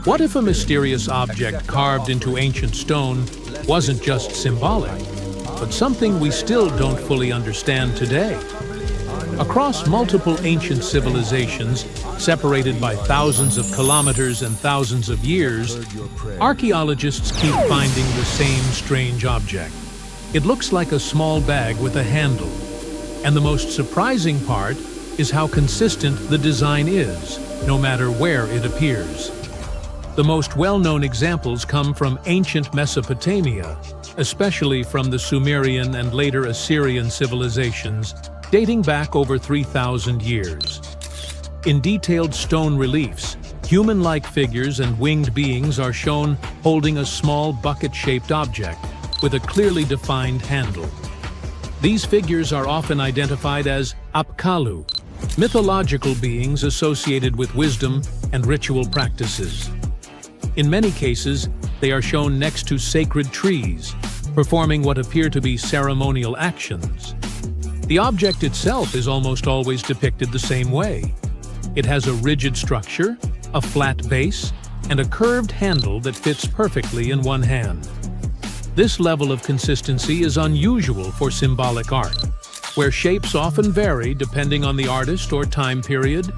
What if a mysterious object carved into ancient stone wasn't just symbolic, but something we still don't fully understand today? Across multiple ancient civilizations, separated by thousands of kilometers and thousands of years, archaeologists keep finding the same strange object. It looks like a small bag with a handle. And the most surprising part is how consistent the design is, no matter where it appears. The most well-known examples come from ancient Mesopotamia, especially from the Sumerian and later Assyrian civilizations, dating back over 3,000 years. In detailed stone reliefs, human-like figures and winged beings are shown holding a small bucket-shaped object with a clearly defined handle. These figures are often identified as apkallu, mythological beings associated with wisdom and ritual practices. In many cases, they are shown next to sacred trees, performing what appear to be ceremonial actions. The object itself is almost always depicted the same way. It has a rigid structure, a flat base, and a curved handle that fits perfectly in one hand. This level of consistency is unusual for symbolic art, where shapes often vary depending on the artist or time period.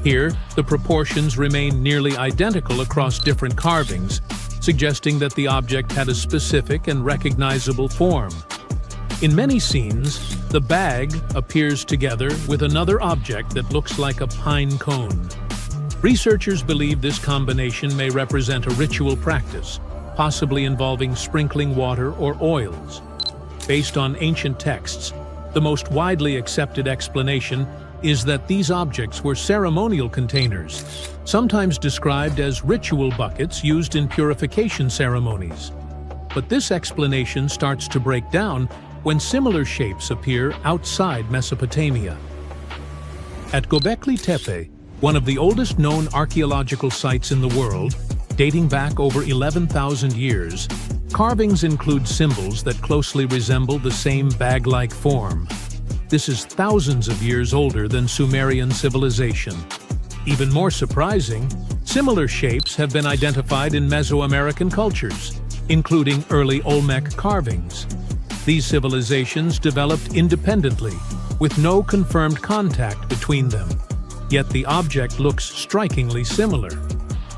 Here, the proportions remain nearly identical across different carvings, suggesting that the object had a specific and recognizable form. In many scenes, the bag appears together with another object that looks like a pine cone. Researchers believe this combination may represent a ritual practice, possibly involving sprinkling water or oils. Based on ancient texts, the most widely accepted explanation is that these objects were ceremonial containers, sometimes described as ritual buckets used in purification ceremonies. But this explanation starts to break down when similar shapes appear outside Mesopotamia. At Göbekli Tepe, one of the oldest known archaeological sites in the world, dating back over 11,000 years, carvings include symbols that closely resemble the same bag-like form. This is thousands of years older than Sumerian civilization. Even more surprising, similar shapes have been identified in Mesoamerican cultures, including early Olmec carvings. These civilizations developed independently, with no confirmed contact between them. Yet the object looks strikingly similar.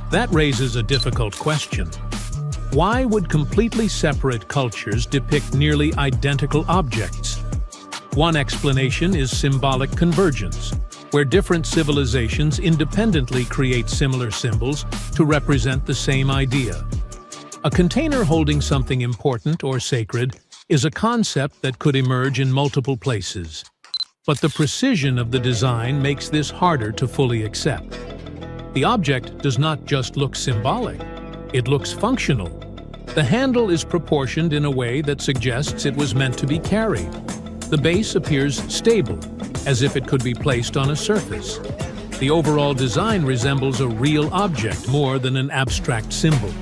That raises a difficult question. Why would completely separate cultures depict nearly identical objects? One explanation is symbolic convergence, where different civilizations independently create similar symbols to represent the same idea. A container holding something important or sacred is a concept that could emerge in multiple places. But the precision of the design makes this harder to fully accept. The object does not just look symbolic, it looks functional. The handle is proportioned in a way that suggests it was meant to be carried. The base appears stable, as if it could be placed on a surface. The overall design resembles a real object more than an abstract symbol.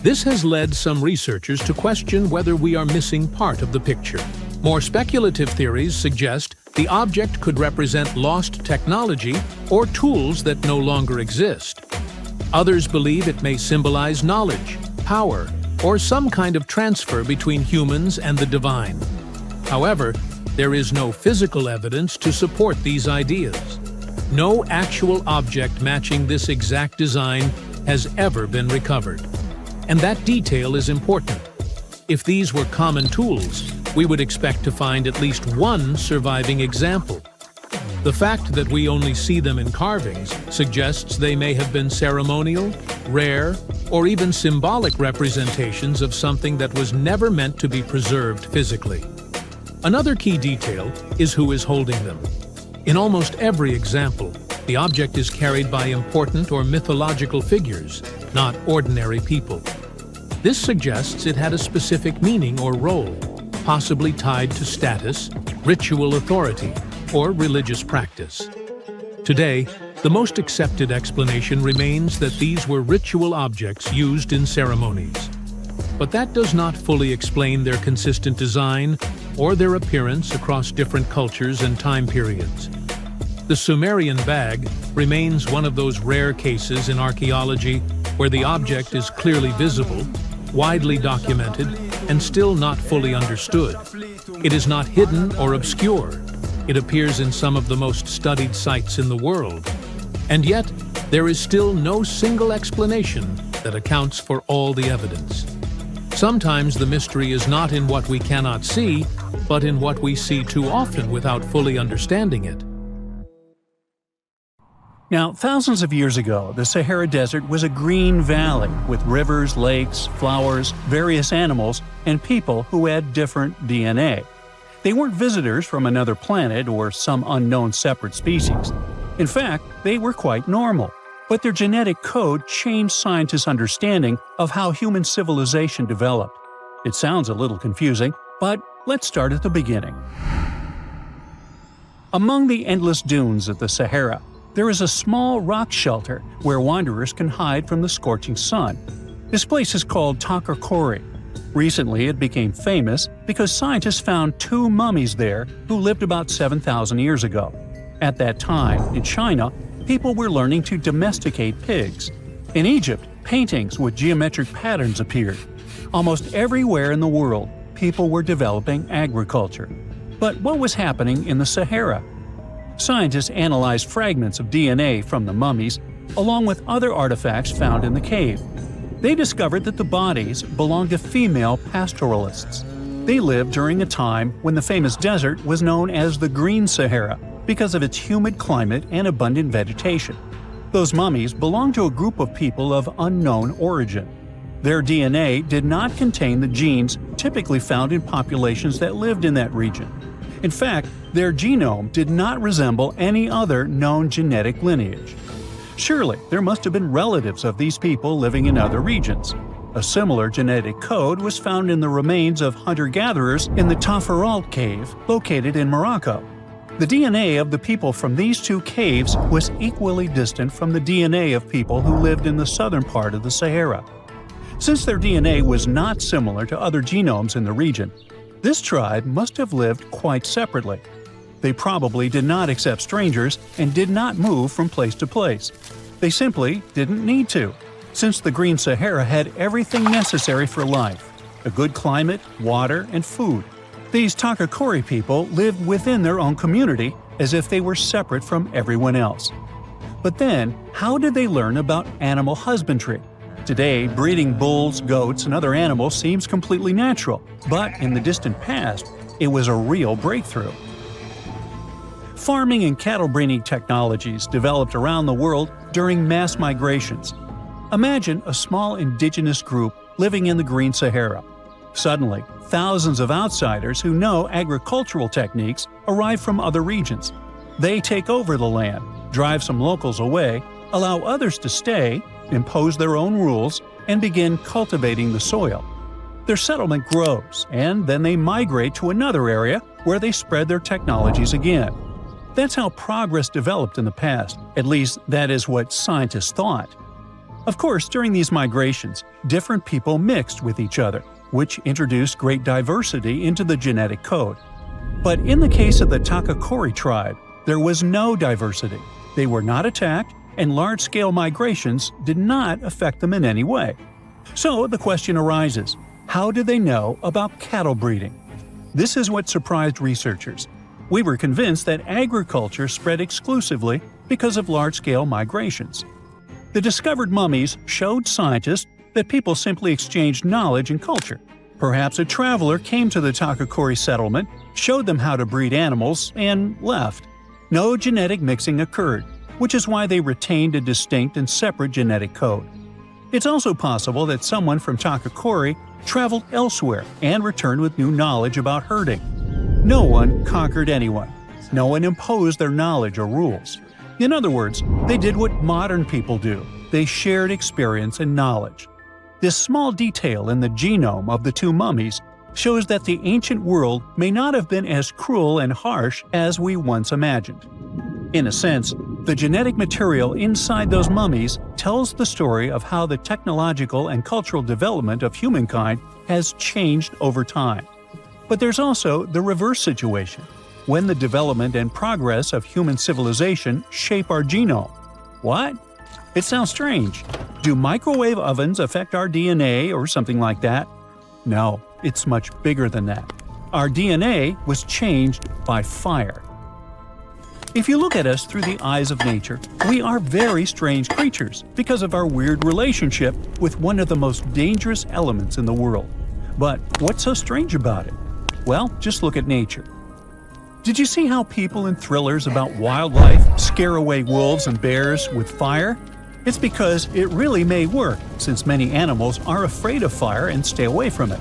This has led some researchers to question whether we are missing part of the picture. More speculative theories suggest the object could represent lost technology or tools that no longer exist. Others believe it may symbolize knowledge, power, or some kind of transfer between humans and the divine. However, there is no physical evidence to support these ideas. No actual object matching this exact design has ever been recovered. And that detail is important. If these were common tools, we would expect to find at least one surviving example. The fact that we only see them in carvings suggests they may have been ceremonial, rare, or even symbolic representations of something that was never meant to be preserved physically. Another key detail is who is holding them. In almost every example, the object is carried by important or mythological figures, not ordinary people. This suggests it had a specific meaning or role, possibly tied to status, ritual authority, or religious practice. Today, the most accepted explanation remains that these were ritual objects used in ceremonies. But that does not fully explain their consistent design or their appearance across different cultures and time periods. The Sumerian bag remains one of those rare cases in archaeology where the object is clearly visible, widely documented, and still not fully understood. It is not hidden or obscure. It appears in some of the most studied sites in the world. And yet, there is still no single explanation that accounts for all the evidence. Sometimes the mystery is not in what we cannot see, but in what we see too often without fully understanding it. Now, thousands of years ago, the Sahara Desert was a green valley with rivers, lakes, flowers, various animals, and people who had different DNA. They weren't visitors from another planet or some unknown separate species. In fact, they were quite normal. But their genetic code changed scientists' understanding of how human civilization developed. It sounds a little confusing, but let's start at the beginning. Among the endless dunes of the Sahara, there is a small rock shelter where wanderers can hide from the scorching sun. This place is called Takakori. Recently, it became famous because scientists found two mummies there who lived about 7,000 years ago. At that time, in China, people were learning to domesticate pigs. In Egypt, paintings with geometric patterns appeared. Almost everywhere in the world, people were developing agriculture. But what was happening in the Sahara? Scientists analyzed fragments of DNA from the mummies, along with other artifacts found in the cave. They discovered that the bodies belonged to female pastoralists. They lived during a time when the famous desert was known as the Green Sahara because of its humid climate and abundant vegetation. Those mummies belonged to a group of people of unknown origin. Their DNA did not contain the genes typically found in populations that lived in that region. In fact, their genome did not resemble any other known genetic lineage. Surely, there must have been relatives of these people living in other regions. A similar genetic code was found in the remains of hunter-gatherers in the Tafaralt cave located in Morocco. The DNA of the people from these two caves was equally distant from the DNA of people who lived in the southern part of the Sahara. Since their DNA was not similar to other genomes in the region, this tribe must have lived quite separately. They probably did not accept strangers and did not move from place to place. They simply didn't need to, since the Green Sahara had everything necessary for life: a good climate, water, and food. These Takakori people lived within their own community as if they were separate from everyone else. But then, how did they learn about animal husbandry? Today, breeding bulls, goats, and other animals seems completely natural, but in the distant past, it was a real breakthrough. Farming and cattle breeding technologies developed around the world during mass migrations. Imagine a small indigenous group living in the Green Sahara. Suddenly, thousands of outsiders who know agricultural techniques arrive from other regions. They take over the land, drive some locals away, allow others to stay, impose their own rules, and begin cultivating the soil. Their settlement grows, and then they migrate to another area where they spread their technologies again. That's how progress developed in the past, at least that is what scientists thought. Of course, during these migrations, different people mixed with each other, which introduced great diversity into the genetic code. But in the case of the Takakori tribe, there was no diversity. They were not attacked, and large-scale migrations did not affect them in any way. So the question arises, how did they know about cattle breeding? This is what surprised researchers. We were convinced that agriculture spread exclusively because of large-scale migrations. The discovered mummies showed scientists that people simply exchanged knowledge and culture. Perhaps a traveler came to the Takakori settlement, showed them how to breed animals, and left. No genetic mixing occurred, which is why they retained a distinct and separate genetic code. It's also possible that someone from Takakori traveled elsewhere and returned with new knowledge about herding. No one conquered anyone. No one imposed their knowledge or rules. In other words, they did what modern people do. They shared experience and knowledge. This small detail in the genome of the two mummies shows that the ancient world may not have been as cruel and harsh as we once imagined. In a sense, the genetic material inside those mummies tells the story of how the technological and cultural development of humankind has changed over time. But there's also the reverse situation, when the development and progress of human civilization shape our genome. What? It sounds strange. Do microwave ovens affect our DNA or something like that? No, it's much bigger than that. Our DNA was changed by fire. If you look at us through the eyes of nature, we are very strange creatures because of our weird relationship with one of the most dangerous elements in the world. But what's so strange about it? Well, just look at nature. Did you see how people in thrillers about wildlife scare away wolves and bears with fire? It's because it really may work, since many animals are afraid of fire and stay away from it.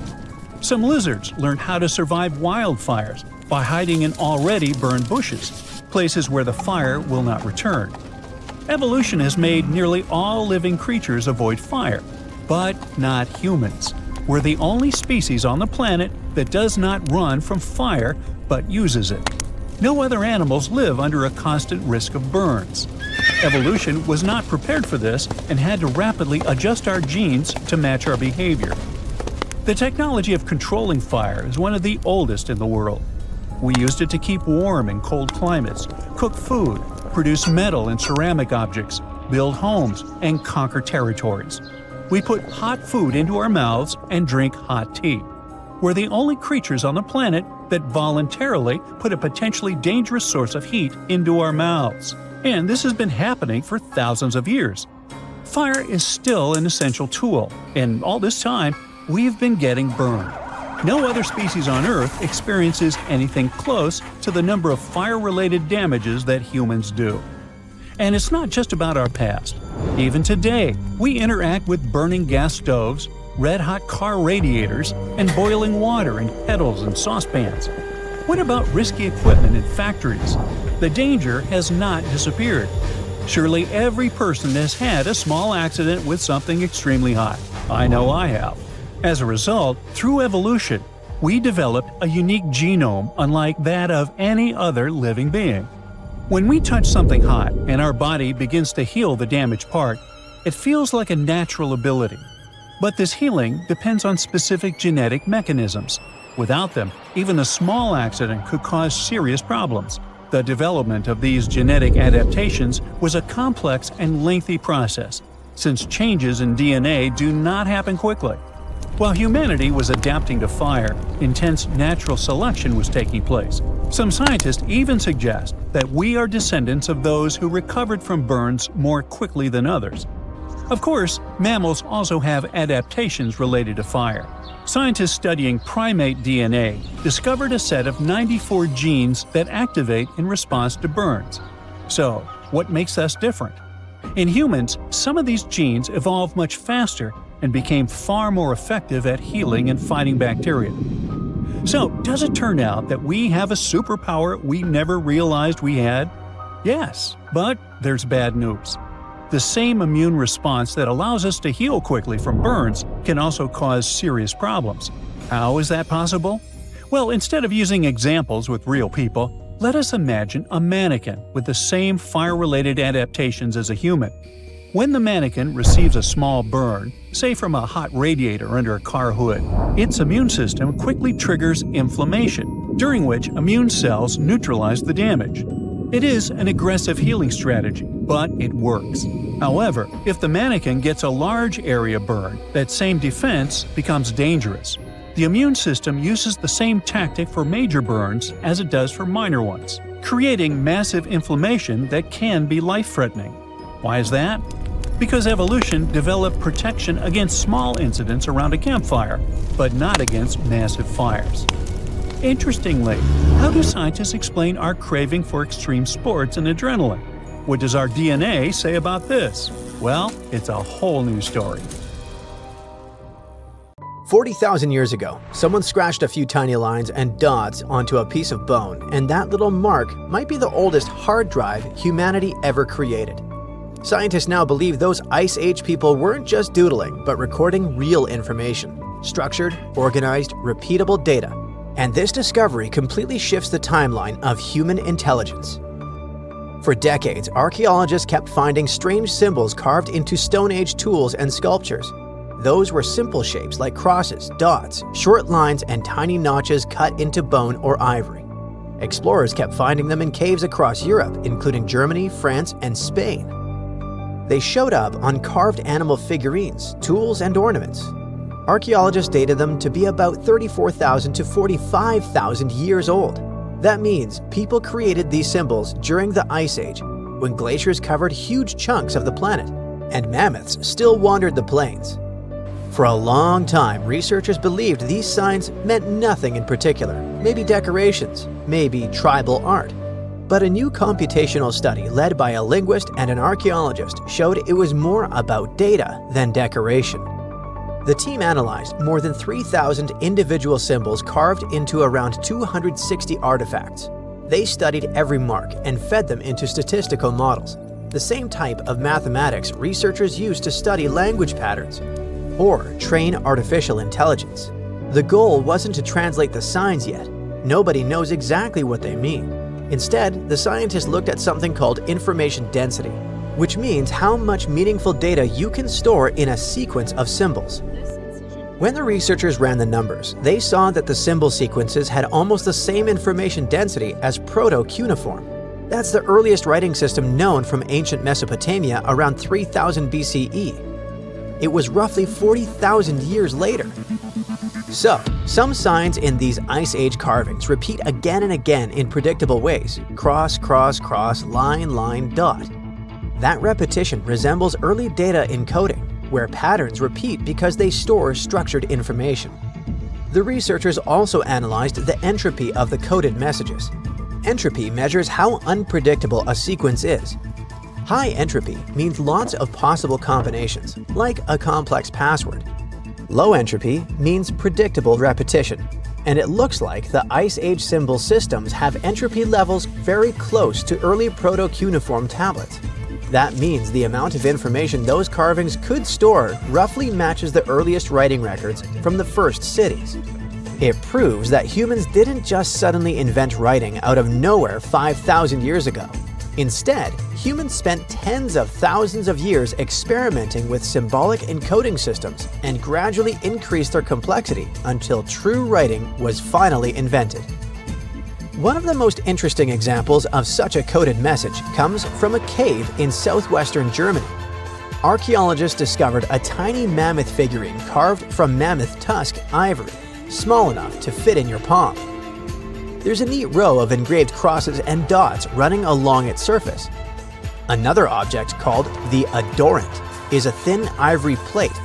Some lizards learned how to survive wildfires by hiding in already burned bushes, places where the fire will not return. Evolution has made nearly all living creatures avoid fire, but not humans. We're the only species on the planet that does not run from fire but uses it. No other animals live under a constant risk of burns. Evolution was not prepared for this and had to rapidly adjust our genes to match our behavior. The technology of controlling fire is one of the oldest in the world. We used it to keep warm in cold climates, cook food, produce metal and ceramic objects, build homes, and conquer territories. We put hot food into our mouths and drink hot tea. We're the only creatures on the planet that voluntarily put a potentially dangerous source of heat into our mouths. And this has been happening for thousands of years. Fire is still an essential tool, and all this time, we've been getting burned. No other species on Earth experiences anything close to the number of fire-related damages that humans do. And it's not just about our past. Even today, we interact with burning gas stoves, red-hot car radiators, and boiling water in kettles and saucepans. What about risky equipment in factories? The danger has not disappeared. Surely every person has had a small accident with something extremely hot. I know I have. As a result, through evolution, we developed a unique genome unlike that of any other living being. When we touch something hot and our body begins to heal the damaged part, it feels like a natural ability. But this healing depends on specific genetic mechanisms. Without them, even a small accident could cause serious problems. The development of these genetic adaptations was a complex and lengthy process, since changes in DNA do not happen quickly. While humanity was adapting to fire, intense natural selection was taking place. Some scientists even suggest that we are descendants of those who recovered from burns more quickly than others. Of course, mammals also have adaptations related to fire. Scientists studying primate DNA discovered a set of 94 genes that activate in response to burns. So, what makes us different? In humans, some of these genes evolved much faster and became far more effective at healing and fighting bacteria. So, does it turn out that we have a superpower we never realized we had? Yes, but there's bad news. The same immune response that allows us to heal quickly from burns can also cause serious problems. How is that possible? Well, instead of using examples with real people, let us imagine a mannequin with the same fire-related adaptations as a human. When the mannequin receives a small burn, say from a hot radiator under a car hood, its immune system quickly triggers inflammation, during which immune cells neutralize the damage. It is an aggressive healing strategy, but it works. However, if the mannequin gets a large area burn, that same defense becomes dangerous. The immune system uses the same tactic for major burns as it does for minor ones, creating massive inflammation that can be life-threatening. Why is that? Because evolution developed protection against small incidents around a campfire, but not against massive fires. Interestingly, how do scientists explain our craving for extreme sports and adrenaline? What does our DNA say about this? Well, it's a whole new story. 40,000 years ago, someone scratched a few tiny lines and dots onto a piece of bone, and that little mark might be the oldest hard drive humanity ever created. Scientists now believe those Ice Age people weren't just doodling, but recording real information, structured, organized, repeatable data. And this discovery completely shifts the timeline of human intelligence. For decades, archaeologists kept finding strange symbols carved into Stone Age tools and sculptures. Those were simple shapes like crosses, dots, short lines, and tiny notches cut into bone or ivory. Explorers kept finding them in caves across Europe, including Germany, France, and Spain. They showed up on carved animal figurines, tools, and ornaments. Archaeologists dated them to be about 34,000 to 45,000 years old. That means people created these symbols during the Ice Age, when glaciers covered huge chunks of the planet, and mammoths still wandered the plains. For a long time, researchers believed these signs meant nothing in particular, maybe decorations, maybe tribal art. But a new computational study led by a linguist and an archaeologist showed it was more about data than decoration. The team analyzed more than 3,000 individual symbols carved into around 260 artifacts. They studied every mark and fed them into statistical models, the same type of mathematics researchers use to study language patterns or train artificial intelligence. The goal wasn't to translate the signs yet. Nobody knows exactly what they mean. Instead, the scientists looked at something called information density, which means how much meaningful data you can store in a sequence of symbols. When the researchers ran the numbers, they saw that the symbol sequences had almost the same information density as Proto-Cuneiform. That's the earliest writing system known from ancient Mesopotamia around 3000 BCE. It was roughly 40,000 years later. So, some signs in these Ice Age carvings repeat again and again in predictable ways: cross, cross, cross, line, line, dot. That repetition resembles early data encoding, where patterns repeat because they store structured information. The researchers also analyzed the entropy of the coded messages. Entropy measures how unpredictable a sequence is. High entropy means lots of possible combinations, like a complex password. Low entropy means predictable repetition, and it looks like the Ice Age symbol systems have entropy levels very close to early Proto-Cuneiform tablets. That means the amount of information those carvings could store roughly matches the earliest writing records from the first cities. It proves that humans didn't just suddenly invent writing out of nowhere 5,000 years ago. Instead, humans spent tens of thousands of years experimenting with symbolic encoding systems and gradually increased their complexity until true writing was finally invented. One of the most interesting examples of such a coded message comes from a cave in southwestern Germany. Archaeologists discovered a tiny mammoth figurine carved from mammoth tusk ivory, small enough to fit in your palm. There's a neat row of engraved crosses and dots running along its surface. Another object, called the adorant, is a thin ivory plate.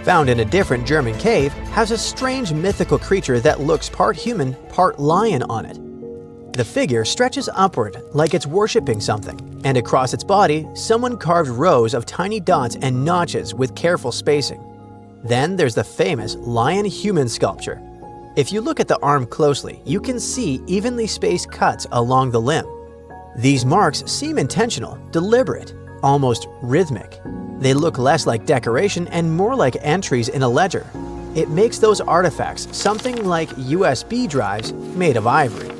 Found in a different German cave, has a strange mythical creature that looks part human, part lion on it. The figure stretches upward like it's worshipping something, and across its body, someone carved rows of tiny dots and notches with careful spacing. Then there's the famous lion-human sculpture. If you look at the arm closely, you can see evenly spaced cuts along the limb. These marks seem intentional, deliberate, almost rhythmic. They look less like decoration and more like entries in a ledger. It makes those artifacts something like USB drives made of ivory.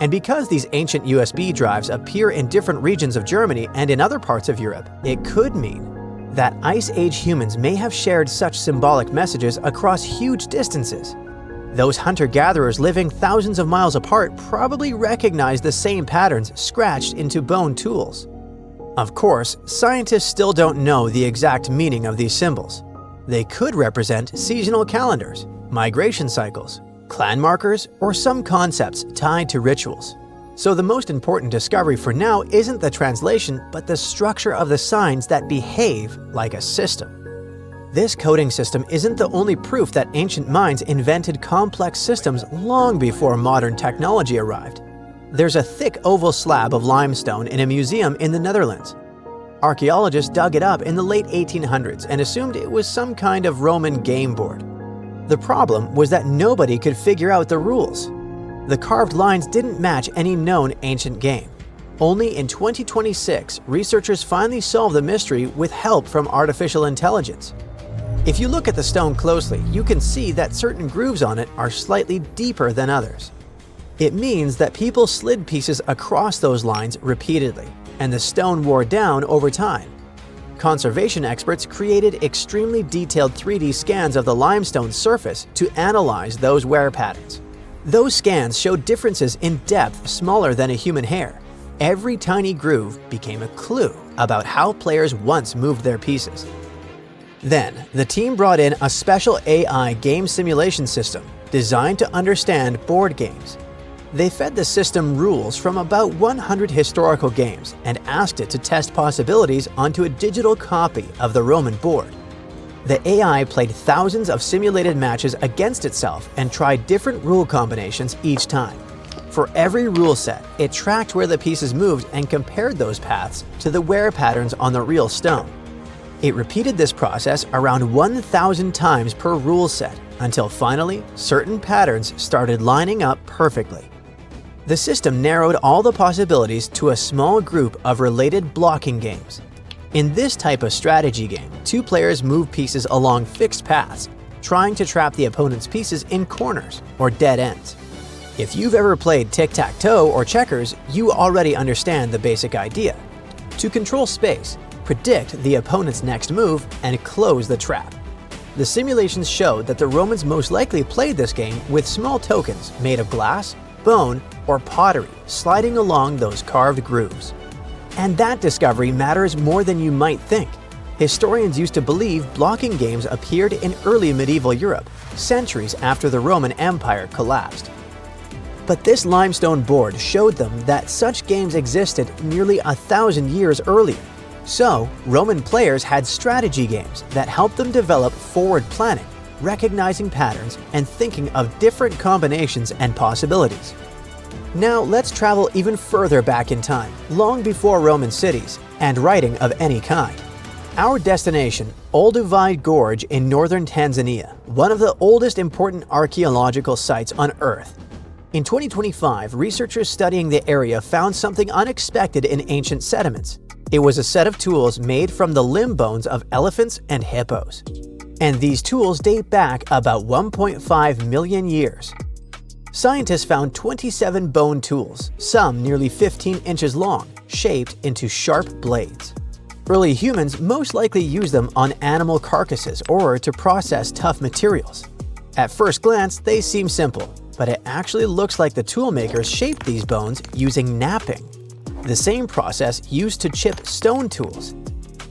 And because these ancient USB drives appear in different regions of Germany and in other parts of Europe, it could mean that Ice Age humans may have shared such symbolic messages across huge distances. Those hunter-gatherers living thousands of miles apart probably recognized the same patterns scratched into bone tools. Of course, scientists still don't know the exact meaning of these symbols. They could represent seasonal calendars, migration cycles, clan markers, or some concepts tied to rituals. So the most important discovery for now isn't the translation, but the structure of the signs that behave like a system. This coding system isn't the only proof that ancient minds invented complex systems long before modern technology arrived. There's a thick oval slab of limestone in a museum in the Netherlands. Archaeologists dug it up in the late 1800s and assumed it was some kind of Roman game board. The problem was that nobody could figure out the rules. The carved lines didn't match any known ancient game. Only in 2026, researchers finally solved the mystery with help from artificial intelligence. If you look at the stone closely, you can see that certain grooves on it are slightly deeper than others. It means that people slid pieces across those lines repeatedly, and the stone wore down over time. Conservation experts created extremely detailed 3D scans of the limestone surface to analyze those wear patterns. Those scans showed differences in depth smaller than a human hair. Every tiny groove became a clue. about how players once moved their pieces. Then, the team brought in a special AI game simulation system designed to understand board games. They fed the system rules from about 100 historical games and asked it to test possibilities onto a digital copy of the Roman board. The AI played thousands of simulated matches against itself and tried different rule combinations each time. For every rule set, it tracked where the pieces moved and compared those paths to the wear patterns on the real stone. It repeated this process around 1,000 times per rule set until finally certain patterns started lining up perfectly. The system narrowed all the possibilities to a small group of related blocking games. In this type of strategy game, two players move pieces along fixed paths, trying to trap the opponent's pieces in corners or dead ends. If you've ever played tic-tac-toe or checkers, you already understand the basic idea. To control space, predict the opponent's next move, and close the trap. The simulations showed that the Romans most likely played this game with small tokens made of glass, bone, or pottery sliding along those carved grooves. And that discovery matters more than you might think. Historians used to believe blocking games appeared in early medieval Europe, centuries after the Roman Empire collapsed. But this limestone board showed them that such games existed nearly 1,000 years earlier. So, Roman players had strategy games that helped them develop forward planning, recognizing patterns, and thinking of different combinations and possibilities. Now let's travel even further back in time, long before Roman cities and writing of any kind. Our destination, Olduvai Gorge in northern Tanzania, one of the oldest important archaeological sites on Earth. In 2025, researchers studying the area found something unexpected in ancient sediments. It was a set of tools made from the limb bones of elephants and hippos. And these tools date back about 1.5 million years. Scientists found 27 bone tools, some nearly 15 inches long, shaped into sharp blades. Early humans most likely used them on animal carcasses or to process tough materials. At first glance, they seem simple, but it actually looks like the toolmakers shaped these bones using knapping, the same process used to chip stone tools.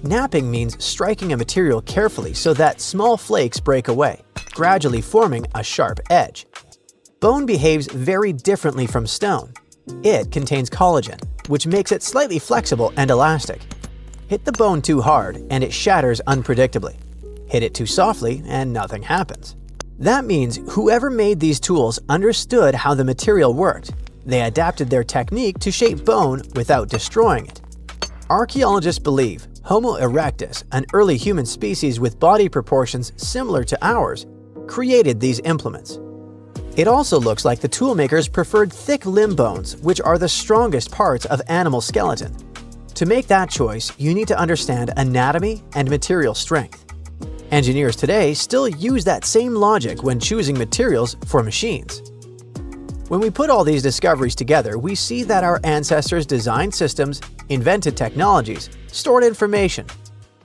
Knapping means striking a material carefully so that small flakes break away, gradually forming a sharp edge. Bone behaves very differently from stone. It contains collagen, which makes it slightly flexible and elastic. Hit the bone too hard and it shatters unpredictably. Hit it too softly and nothing happens. That means whoever made these tools understood how the material worked. They adapted their technique to shape bone without destroying it. Archaeologists believe Homo erectus, an early human species with body proportions similar to ours, created these implements. It also looks like the toolmakers preferred thick limb bones, which are the strongest parts of animal skeleton. To make that choice, you need to understand anatomy and material strength. Engineers today still use that same logic when choosing materials for machines. When we put all these discoveries together, we see that our ancestors designed systems, invented technologies, stored information,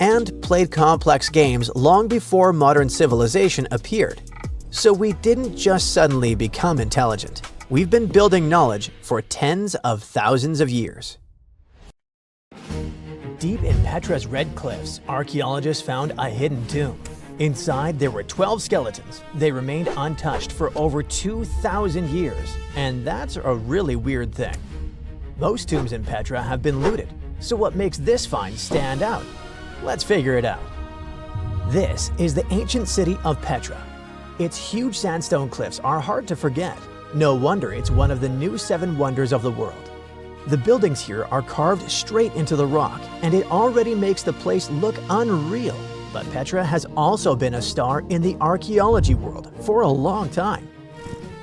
and played complex games long before modern civilization appeared. So we didn't just suddenly become intelligent. We've been building knowledge for tens of thousands of years. Deep in Petra's red cliffs, archaeologists found a hidden tomb. Inside, there were 12 skeletons. They remained untouched for over 2,000 years, and that's a really weird thing. Most tombs in Petra have been looted, so what makes this find stand out? Let's figure it out. This is the ancient city of Petra. Its huge sandstone cliffs are hard to forget. No wonder it's one of the new 7 wonders of the world. The buildings here are carved straight into the rock, and it already makes the place look unreal. But Petra has also been a star in the archaeology world for a long time.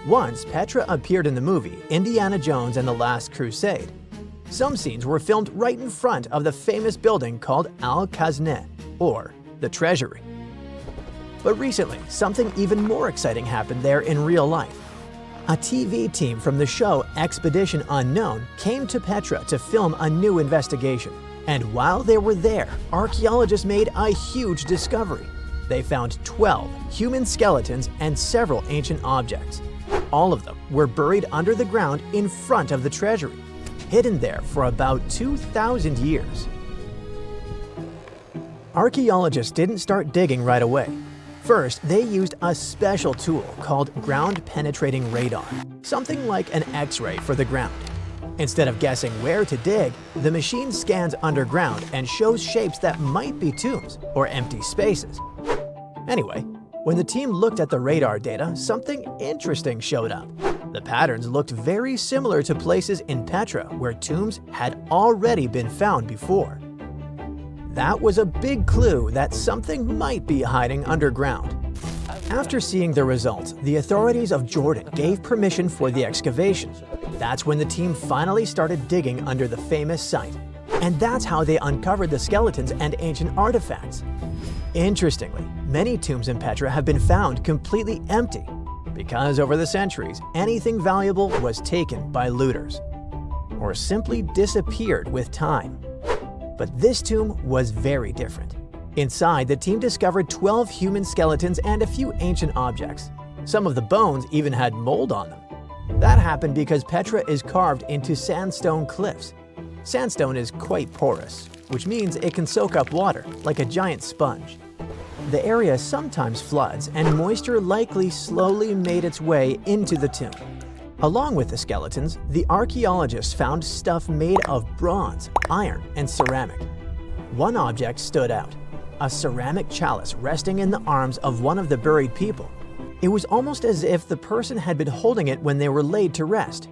Once, Petra appeared in the movie Indiana Jones and the Last Crusade. Some scenes were filmed right in front of the famous building called Al-Khazneh, or the Treasury. But recently, something even more exciting happened there in real life. A TV team from the show Expedition Unknown came to Petra to film a new investigation. And while they were there, archaeologists made a huge discovery. They found 12 human skeletons and several ancient objects. All of them were buried under the ground in front of the treasury, hidden there for about 2,000 years. Archaeologists didn't start digging right away. First, they used a special tool called ground-penetrating radar, something like an X-ray for the ground. Instead of guessing where to dig, the machine scans underground and shows shapes that might be tombs or empty spaces. Anyway, when the team looked at the radar data, something interesting showed up. The patterns looked very similar to places in Petra where tombs had already been found before. That was a big clue that something might be hiding underground. After seeing the results, the authorities of Jordan gave permission for the excavation. That's when the team finally started digging under the famous site. And that's how they uncovered the skeletons and ancient artifacts. Interestingly, many tombs in Petra have been found completely empty, because over the centuries, anything valuable was taken by looters, or simply disappeared with time. But this tomb was very different. Inside, the team discovered 12 human skeletons and a few ancient objects. Some of the bones even had mold on them. That happened because Petra is carved into sandstone cliffs. Sandstone is quite porous, which means it can soak up water like a giant sponge. The area sometimes floods, and moisture likely slowly made its way into the tomb. Along with the skeletons, the archaeologists found stuff made of bronze, iron, and ceramic. One object stood out, a ceramic chalice resting in the arms of one of the buried people. It was almost as if the person had been holding it when they were laid to rest.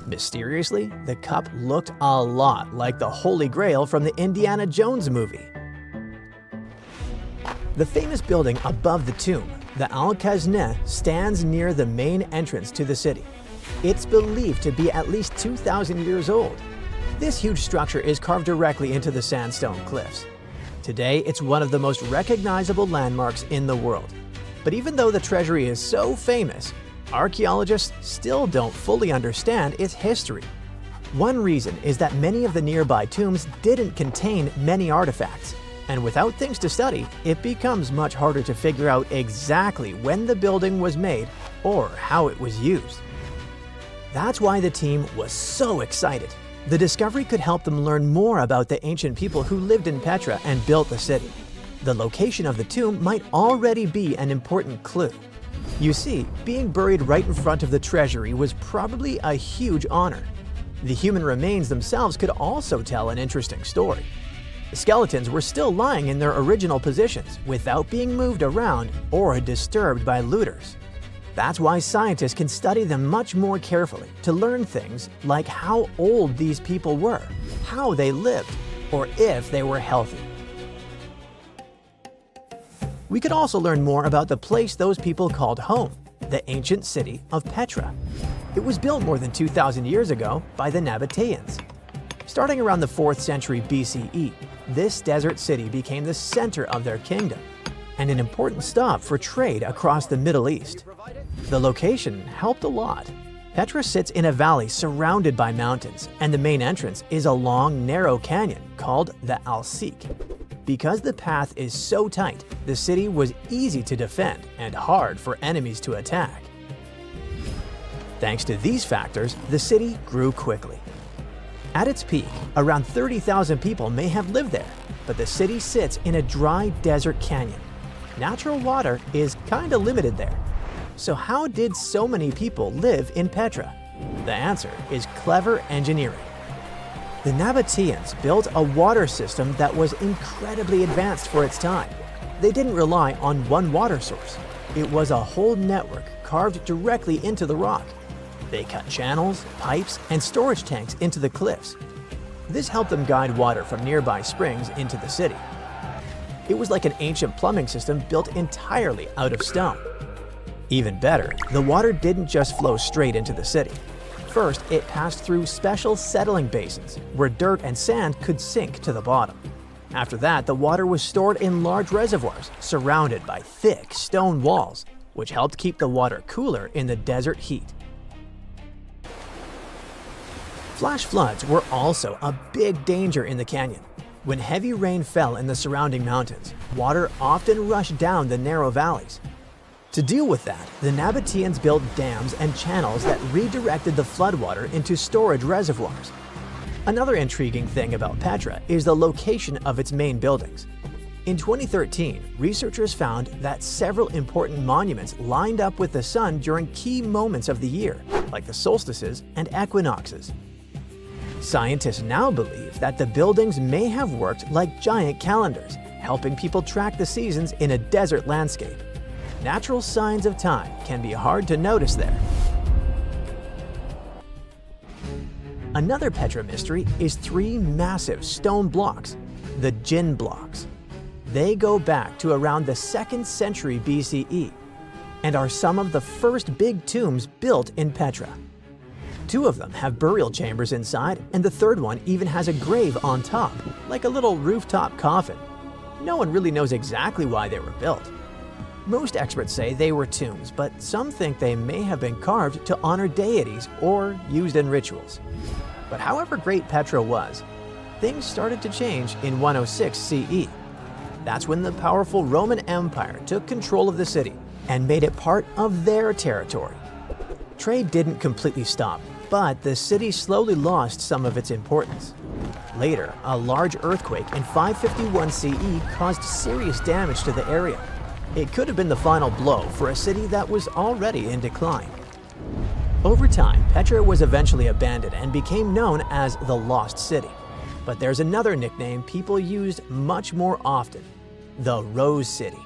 Mysteriously, the cup looked a lot like the Holy Grail from the Indiana Jones movie. The famous building above the tomb, the Al-Khazneh, stands near the main entrance to the city. It's believed to be at least 2,000 years old. This huge structure is carved directly into the sandstone cliffs. Today, it's one of the most recognizable landmarks in the world. But even though the treasury is so famous, archaeologists still don't fully understand its history. One reason is that many of the nearby tombs didn't contain many artifacts, and without things to study, it becomes much harder to figure out exactly when the building was made or how it was used. That's why the team was so excited. The discovery could help them learn more about the ancient people who lived in Petra and built the city. The location of the tomb might already be an important clue. You see, being buried right in front of the treasury was probably a huge honor. The human remains themselves could also tell an interesting story. The skeletons were still lying in their original positions without being moved around or disturbed by looters. That's why scientists can study them much more carefully to learn things like how old these people were, how they lived, or if they were healthy. We could also learn more about the place those people called home, the ancient city of Petra. It was built more than 2,000 years ago by the Nabateans. Starting around the 4th century BCE, this desert city became the center of their kingdom and an important stop for trade across the Middle East. The location helped a lot. Petra sits in a valley surrounded by mountains, and the main entrance is a long, narrow canyon called the Al-Sik. Because the path is so tight, the city was easy to defend and hard for enemies to attack. Thanks to these factors, the city grew quickly. At its peak, around 30,000 people may have lived there, but the city sits in a dry desert canyon. Natural water is kinda limited there. So how did so many people live in Petra? The answer is clever engineering. The Nabateans built a water system that was incredibly advanced for its time. They didn't rely on one water source. It was a whole network carved directly into the rock. They cut channels, pipes, and storage tanks into the cliffs. This helped them guide water from nearby springs into the city. It was like an ancient plumbing system built entirely out of stone. Even better, the water didn't just flow straight into the city. First, it passed through special settling basins where dirt and sand could sink to the bottom. After that, the water was stored in large reservoirs surrounded by thick stone walls, which helped keep the water cooler in the desert heat. Flash floods were also a big danger in the canyon. When heavy rain fell in the surrounding mountains, water often rushed down the narrow valleys. To deal with that, the Nabateans built dams and channels that redirected the floodwater into storage reservoirs. Another intriguing thing about Petra is the location of its main buildings. In 2013, researchers found that several important monuments lined up with the sun during key moments of the year, like the solstices and equinoxes. Scientists now believe that the buildings may have worked like giant calendars, helping people track the seasons in a desert landscape. Natural signs of time can be hard to notice there. Another Petra mystery is 3 massive stone blocks, the Jinn blocks. They go back to around the 2nd century BCE and are some of the first big tombs built in Petra. 2 of them have burial chambers inside, and the 3rd one even has a grave on top, like a little rooftop coffin. No one really knows exactly why they were built. Most experts say they were tombs, but some think they may have been carved to honor deities or used in rituals. But however great Petra was, things started to change in 106 CE. That's when the powerful Roman Empire took control of the city and made it part of their territory. Trade didn't completely stop, but the city slowly lost some of its importance. Later, a large earthquake in 551 CE caused serious damage to the area. It could have been the final blow for a city that was already in decline. Over time, Petra was eventually abandoned and became known as the Lost City. But there's another nickname people used much more often, the Rose City.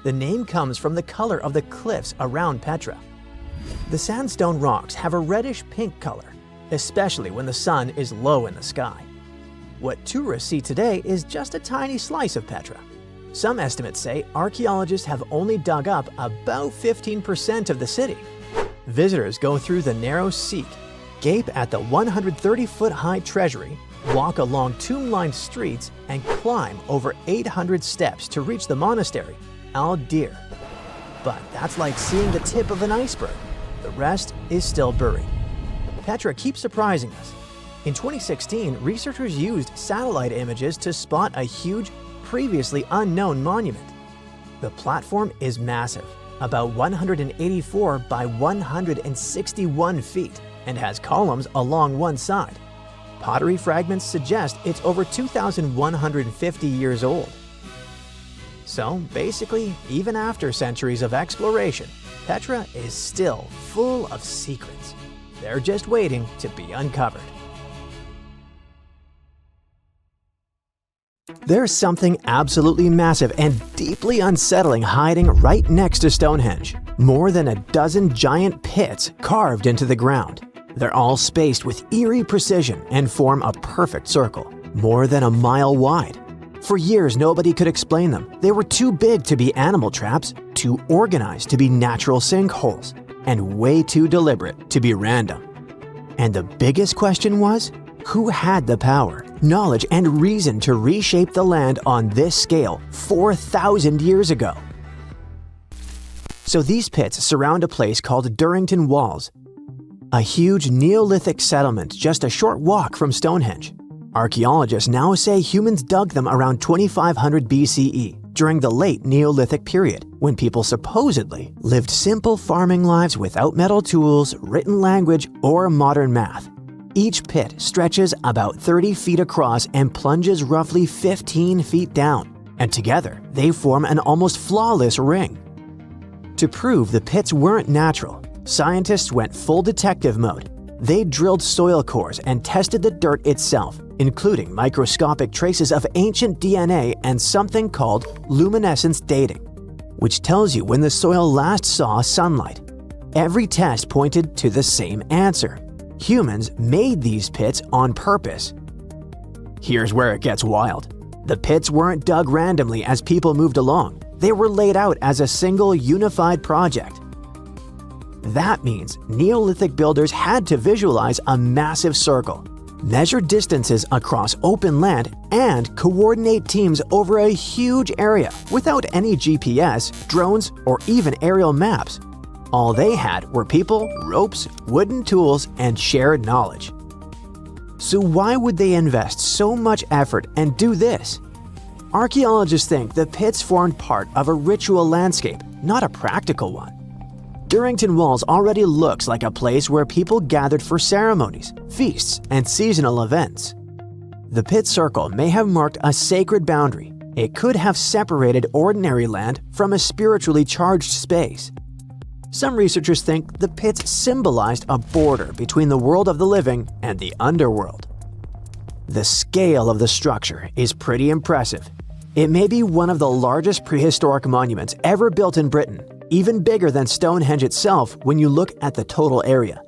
The name comes from the color of the cliffs around Petra. The sandstone rocks have a reddish-pink color, especially when the sun is low in the sky. What tourists see today is just a tiny slice of Petra. Some estimates say archaeologists have only dug up about 15% of the city. Visitors go through the narrow Seek, gape at the 130-foot-high treasury, walk along tomb-lined streets, and climb over 800 steps to reach the monastery, Al-Dir. But that's like seeing the tip of an iceberg. The rest is still buried. Petra keeps surprising us. In 2016, researchers used satellite images to spot a huge, previously unknown monument. The platform is massive, about 184 by 161 feet, and has columns along one side. Pottery fragments suggest it's over 2,150 years old. So basically, even after centuries of exploration, Petra is still full of secrets. They're just waiting to be uncovered. There's something absolutely massive and deeply unsettling hiding right next to Stonehenge. More than a dozen giant pits carved into the ground. They're all spaced with eerie precision and form a perfect circle, more than a mile wide. For years, nobody could explain them. They were too big to be animal traps, too organized to be natural sinkholes, and way too deliberate to be random. And the biggest question was, who had the power, knowledge, and reason to reshape the land on this scale 4,000 years ago? So these pits surround a place called Durrington Walls, a huge Neolithic settlement just a short walk from Stonehenge. Archaeologists now say humans dug them around 2500 BCE, during the late Neolithic period, when people supposedly lived simple farming lives without metal tools, written language, or modern math. Each pit stretches about 30 feet across and plunges roughly 15 feet down, and together they form an almost flawless ring. To prove the pits weren't natural, scientists went full detective mode. They drilled soil cores and tested the dirt itself, including microscopic traces of ancient DNA and something called luminescence dating, which tells you when the soil last saw sunlight. Every test pointed to the same answer. Humans made these pits on purpose. Here's where it gets wild. The pits weren't dug randomly as people moved along. They were laid out as a single unified project. That means Neolithic builders had to visualize a massive circle, measure distances across open land, and coordinate teams over a huge area without any GPS, drones, or even aerial maps. All they had were people, ropes, wooden tools, and shared knowledge. So why would they invest so much effort and do this? Archaeologists think the pits formed part of a ritual landscape, not a practical one. Durrington Walls already looks like a place where people gathered for ceremonies, feasts, and seasonal events. The pit circle may have marked a sacred boundary, It could have separated ordinary land from a spiritually charged space. Some researchers think the pits symbolized a border between the world of the living and the underworld. The scale of the structure is pretty impressive. It may be one of the largest prehistoric monuments ever built in Britain, even bigger than Stonehenge itself when you look at the total area.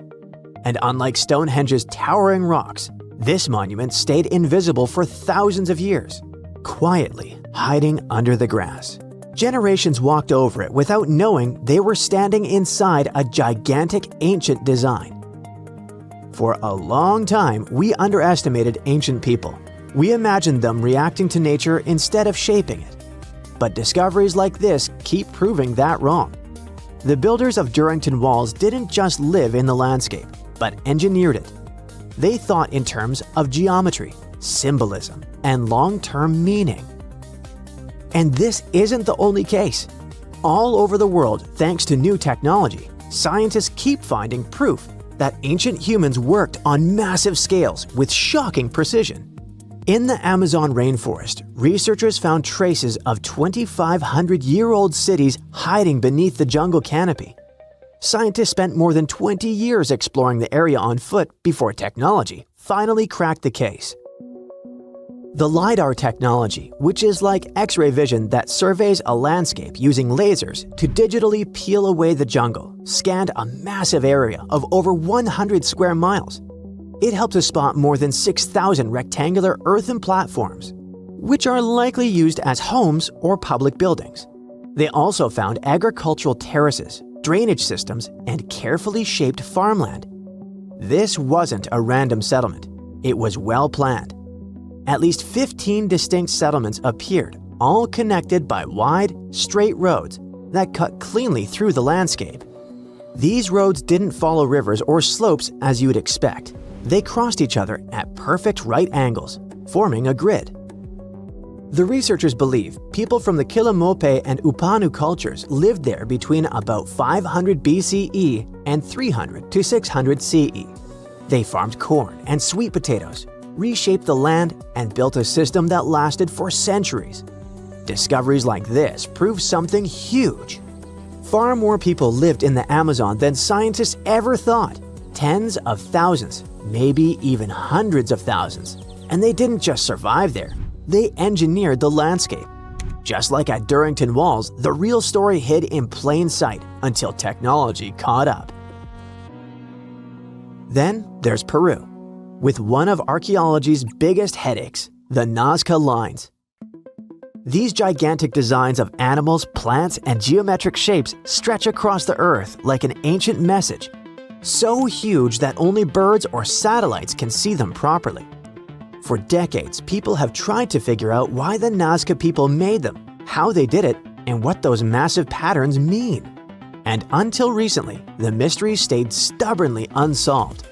And unlike Stonehenge's towering rocks, this monument stayed invisible for thousands of years, quietly hiding under the grass. Generations walked over it without knowing they were standing inside a gigantic ancient design. For a long time, we underestimated ancient people. We imagined them reacting to nature instead of shaping it. But discoveries like this keep proving that wrong. The builders of Durrington Walls didn't just live in the landscape, but engineered it. They thought in terms of geometry, symbolism, and long-term meaning. And this isn't the only case. All over the world, thanks to new technology, scientists keep finding proof that ancient humans worked on massive scales with shocking precision. In the Amazon rainforest, researchers found traces of 2,500-year-old cities hiding beneath the jungle canopy. Scientists spent more than 20 years exploring the area on foot before technology finally cracked the case. The LiDAR technology, which is like X-ray vision that surveys a landscape using lasers to digitally peel away the jungle, scanned a massive area of over 100 square miles. It helped to spot more than 6,000 rectangular earthen platforms, which are likely used as homes or public buildings. They also found agricultural terraces, drainage systems, and carefully shaped farmland. This wasn't a random settlement. It was well planned. At least 15 distinct settlements appeared, all connected by wide, straight roads that cut cleanly through the landscape. These roads didn't follow rivers or slopes as you'd expect. They crossed each other at perfect right angles, forming a grid. The researchers believe people from the Quillamope and Upanu cultures lived there between about 500 BCE and 300 to 600 CE. They farmed corn and sweet potatoes, reshaped the land, and built a system that lasted for centuries. Discoveries like this prove something huge. Far more people lived in the Amazon than scientists ever thought. Tens of thousands, maybe even hundreds of thousands. And they didn't just survive there. They engineered the landscape. Just like at Durrington Walls, the real story hid in plain sight until technology caught up. Then there's Peru, with one of archaeology's biggest headaches, the Nazca lines. These gigantic designs of animals, plants, and geometric shapes stretch across the earth like an ancient message, so huge that only birds or satellites can see them properly. For decades, people have tried to figure out why the Nazca people made them, how they did it, and what those massive patterns mean. And until recently, the mystery stayed stubbornly unsolved.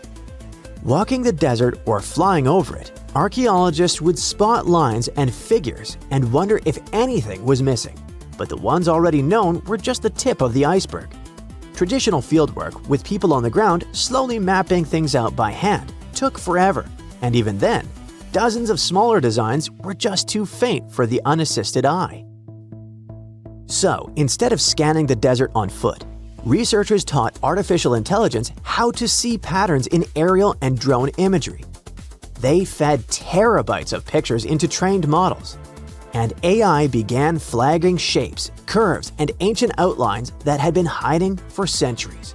Walking the desert or flying over it, archaeologists would spot lines and figures and wonder if anything was missing. But the ones already known were just the tip of the iceberg. Traditional fieldwork, with people on the ground slowly mapping things out by hand, took forever. And even then, dozens of smaller designs were just too faint for the unassisted eye. So, instead of scanning the desert on foot, researchers taught artificial intelligence how to see patterns in aerial and drone imagery. They fed terabytes of pictures into trained models, and AI began flagging shapes, curves, and ancient outlines that had been hiding for centuries.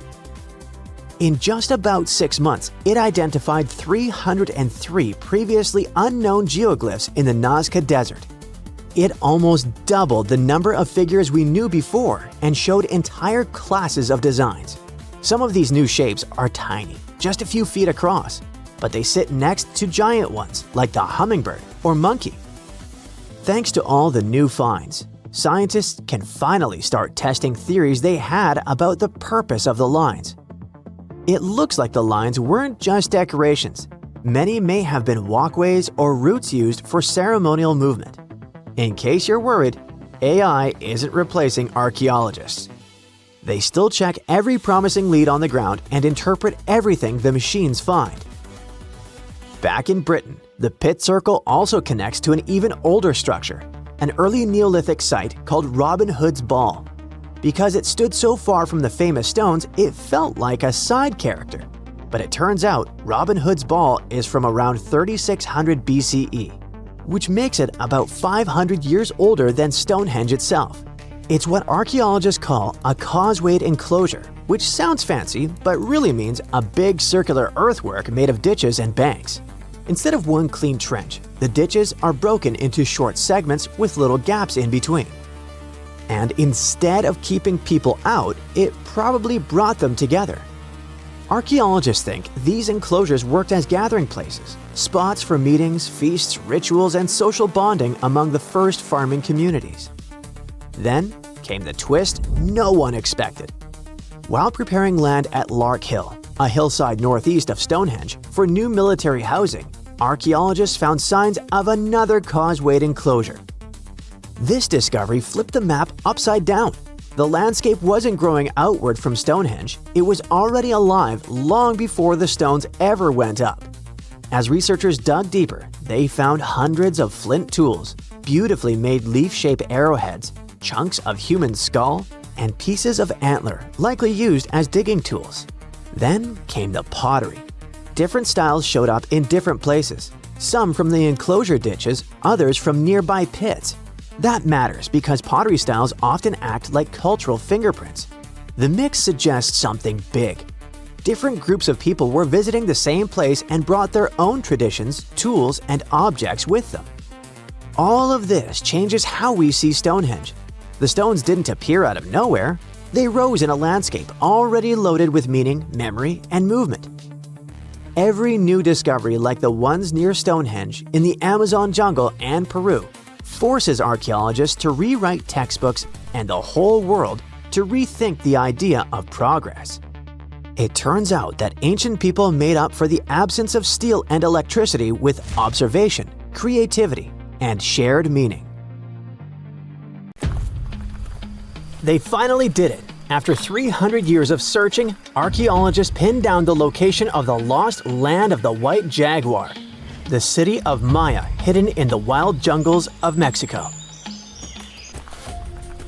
In just about 6 months, it identified 303 previously unknown geoglyphs in the Nazca Desert. It almost doubled the number of figures we knew before and showed entire classes of designs. Some of these new shapes are tiny, just a few feet across, but they sit next to giant ones like the hummingbird or monkey. Thanks to all the new finds, scientists can finally start testing theories they had about the purpose of the lines. It looks like the lines weren't just decorations. Many may have been walkways or routes used for ceremonial movement. In case you're worried, AI isn't replacing archaeologists. They still check every promising lead on the ground and interpret everything the machines find. Back in Britain, the pit circle also connects to an even older structure, an early Neolithic site called Robin Hood's Ball. Because it stood so far from the famous stones, it felt like a side character. But it turns out Robin Hood's Ball is from around 3600 BCE, which makes it about 500 years older than Stonehenge itself. It's what archaeologists call a causewayed enclosure, which sounds fancy but really means a big circular earthwork made of ditches and banks. Instead of one clean trench, the ditches are broken into short segments with little gaps in between. And instead of keeping people out, it probably brought them together. Archaeologists think these enclosures worked as gathering places, spots for meetings, feasts, rituals, and social bonding among the first farming communities. Then came the twist no one expected. While preparing land at Lark Hill, a hillside northeast of Stonehenge, for new military housing, archaeologists found signs of another causewayed enclosure. This discovery flipped the map upside down. The landscape wasn't growing outward from Stonehenge, it was already alive long before the stones ever went up. As researchers dug deeper, they found hundreds of flint tools, beautifully made leaf-shaped arrowheads, chunks of human skull, and pieces of antler, likely used as digging tools. Then came the pottery. Different styles showed up in different places, some from the enclosure ditches, others from nearby pits. That matters because pottery styles often act like cultural fingerprints. The mix suggests something big. Different groups of people were visiting the same place and brought their own traditions, tools, and objects with them. All of this changes how we see Stonehenge. The stones didn't appear out of nowhere. They rose in a landscape already loaded with meaning, memory, and movement. Every new discovery like the ones near Stonehenge, in the Amazon jungle and Peru, forces archaeologists to rewrite textbooks and the whole world to rethink the idea of progress. It turns out that ancient people made up for the absence of steel and electricity with observation, creativity, and shared meaning. They finally did it. After 300 years of searching, archaeologists pinned down the location of the lost land of the white jaguar, the city of Maya hidden in the wild jungles of Mexico.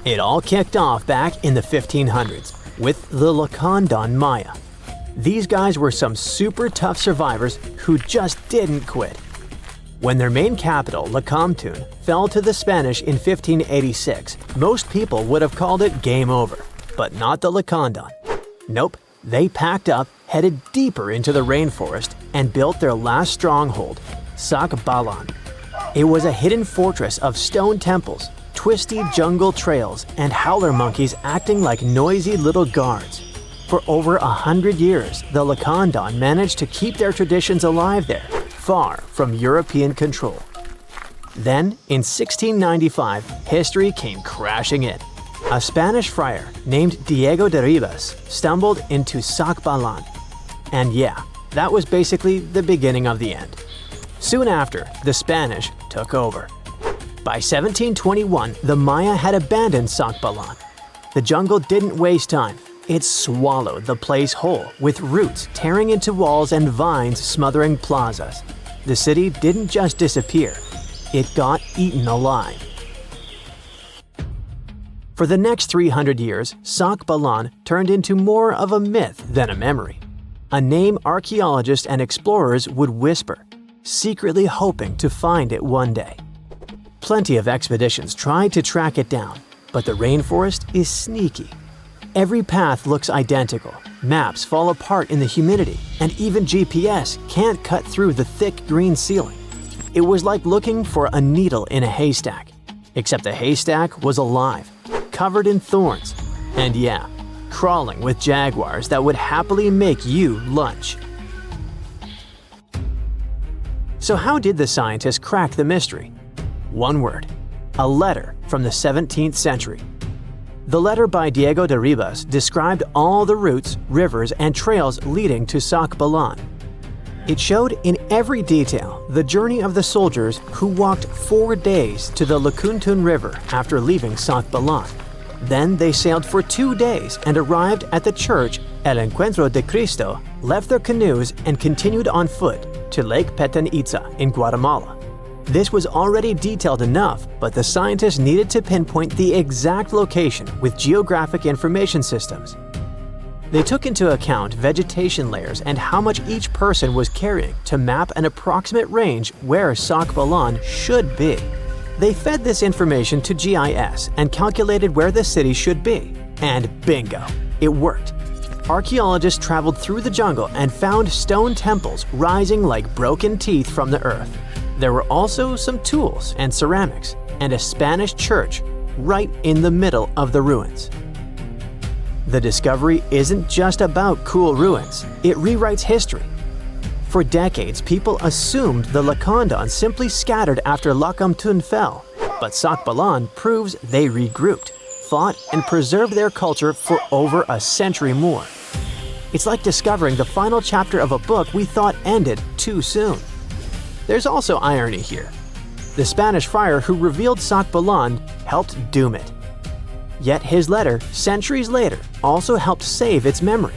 It all kicked off back in the 1500s with the Lacandon Maya. These guys were some super tough survivors who just didn't quit. When their main capital, Lacamtun, fell to the Spanish in 1586, most people would have called it game over, but not the Lacandon. Nope, they packed up, headed deeper into the rainforest, and built their last stronghold, Sakbalan. It was a hidden fortress of stone temples, twisty jungle trails, and howler monkeys acting like noisy little guards. For over 100 years, the Lacandon managed to keep their traditions alive there, far from European control. Then, in 1695, history came crashing in. A Spanish friar named Diego de Ribas stumbled into Sakbalan. And yeah, that was basically the beginning of the end. Soon after, the Spanish took over. By 1721, the Maya had abandoned Sakbalan. The jungle didn't waste time. It swallowed the place whole, with roots tearing into walls and vines smothering plazas. The city didn't just disappear, it got eaten alive. For the next 300 years, Sakbalan turned into more of a myth than a memory. A name archaeologists and explorers would whisper, secretly hoping to find it one day. Plenty of expeditions tried to track it down, but the rainforest is sneaky. Every path looks identical, maps fall apart in the humidity, and even GPS can't cut through the thick green ceiling. It was like looking for a needle in a haystack, except the haystack was alive, covered in thorns, and yeah, crawling with jaguars that would happily make you lunch. So how did the scientists crack the mystery? One word: a letter from the 17th century. The letter by Diego de Ribas described all the routes, rivers, and trails leading to Sakbalan. It showed in every detail the journey of the soldiers who walked 4 days to the Lacandon River after leaving Sakbalan. Then they sailed for 2 days and arrived at the church El Encuentro de Cristo, left their canoes and continued on foot to Lake Petén Itzá in Guatemala. This was already detailed enough, but the scientists needed to pinpoint the exact location with geographic information systems. They took into account vegetation layers and how much each person was carrying to map an approximate range where Sakbalan should be. They fed this information to GIS and calculated where the city should be. And bingo, it worked. Archaeologists traveled through the jungle and found stone temples rising like broken teeth from the earth. There were also some tools and ceramics, and a Spanish church right in the middle of the ruins. The discovery isn't just about cool ruins, it rewrites history. For decades, people assumed the Lacandons simply scattered after Lakamtun fell, but Sakbalan proves they regrouped, fought, and preserved their culture for over a century more. It's like discovering the final chapter of a book we thought ended too soon. There's also irony here. The Spanish friar who revealed Sakbalan helped doom it. Yet his letter, centuries later, also helped save its memory.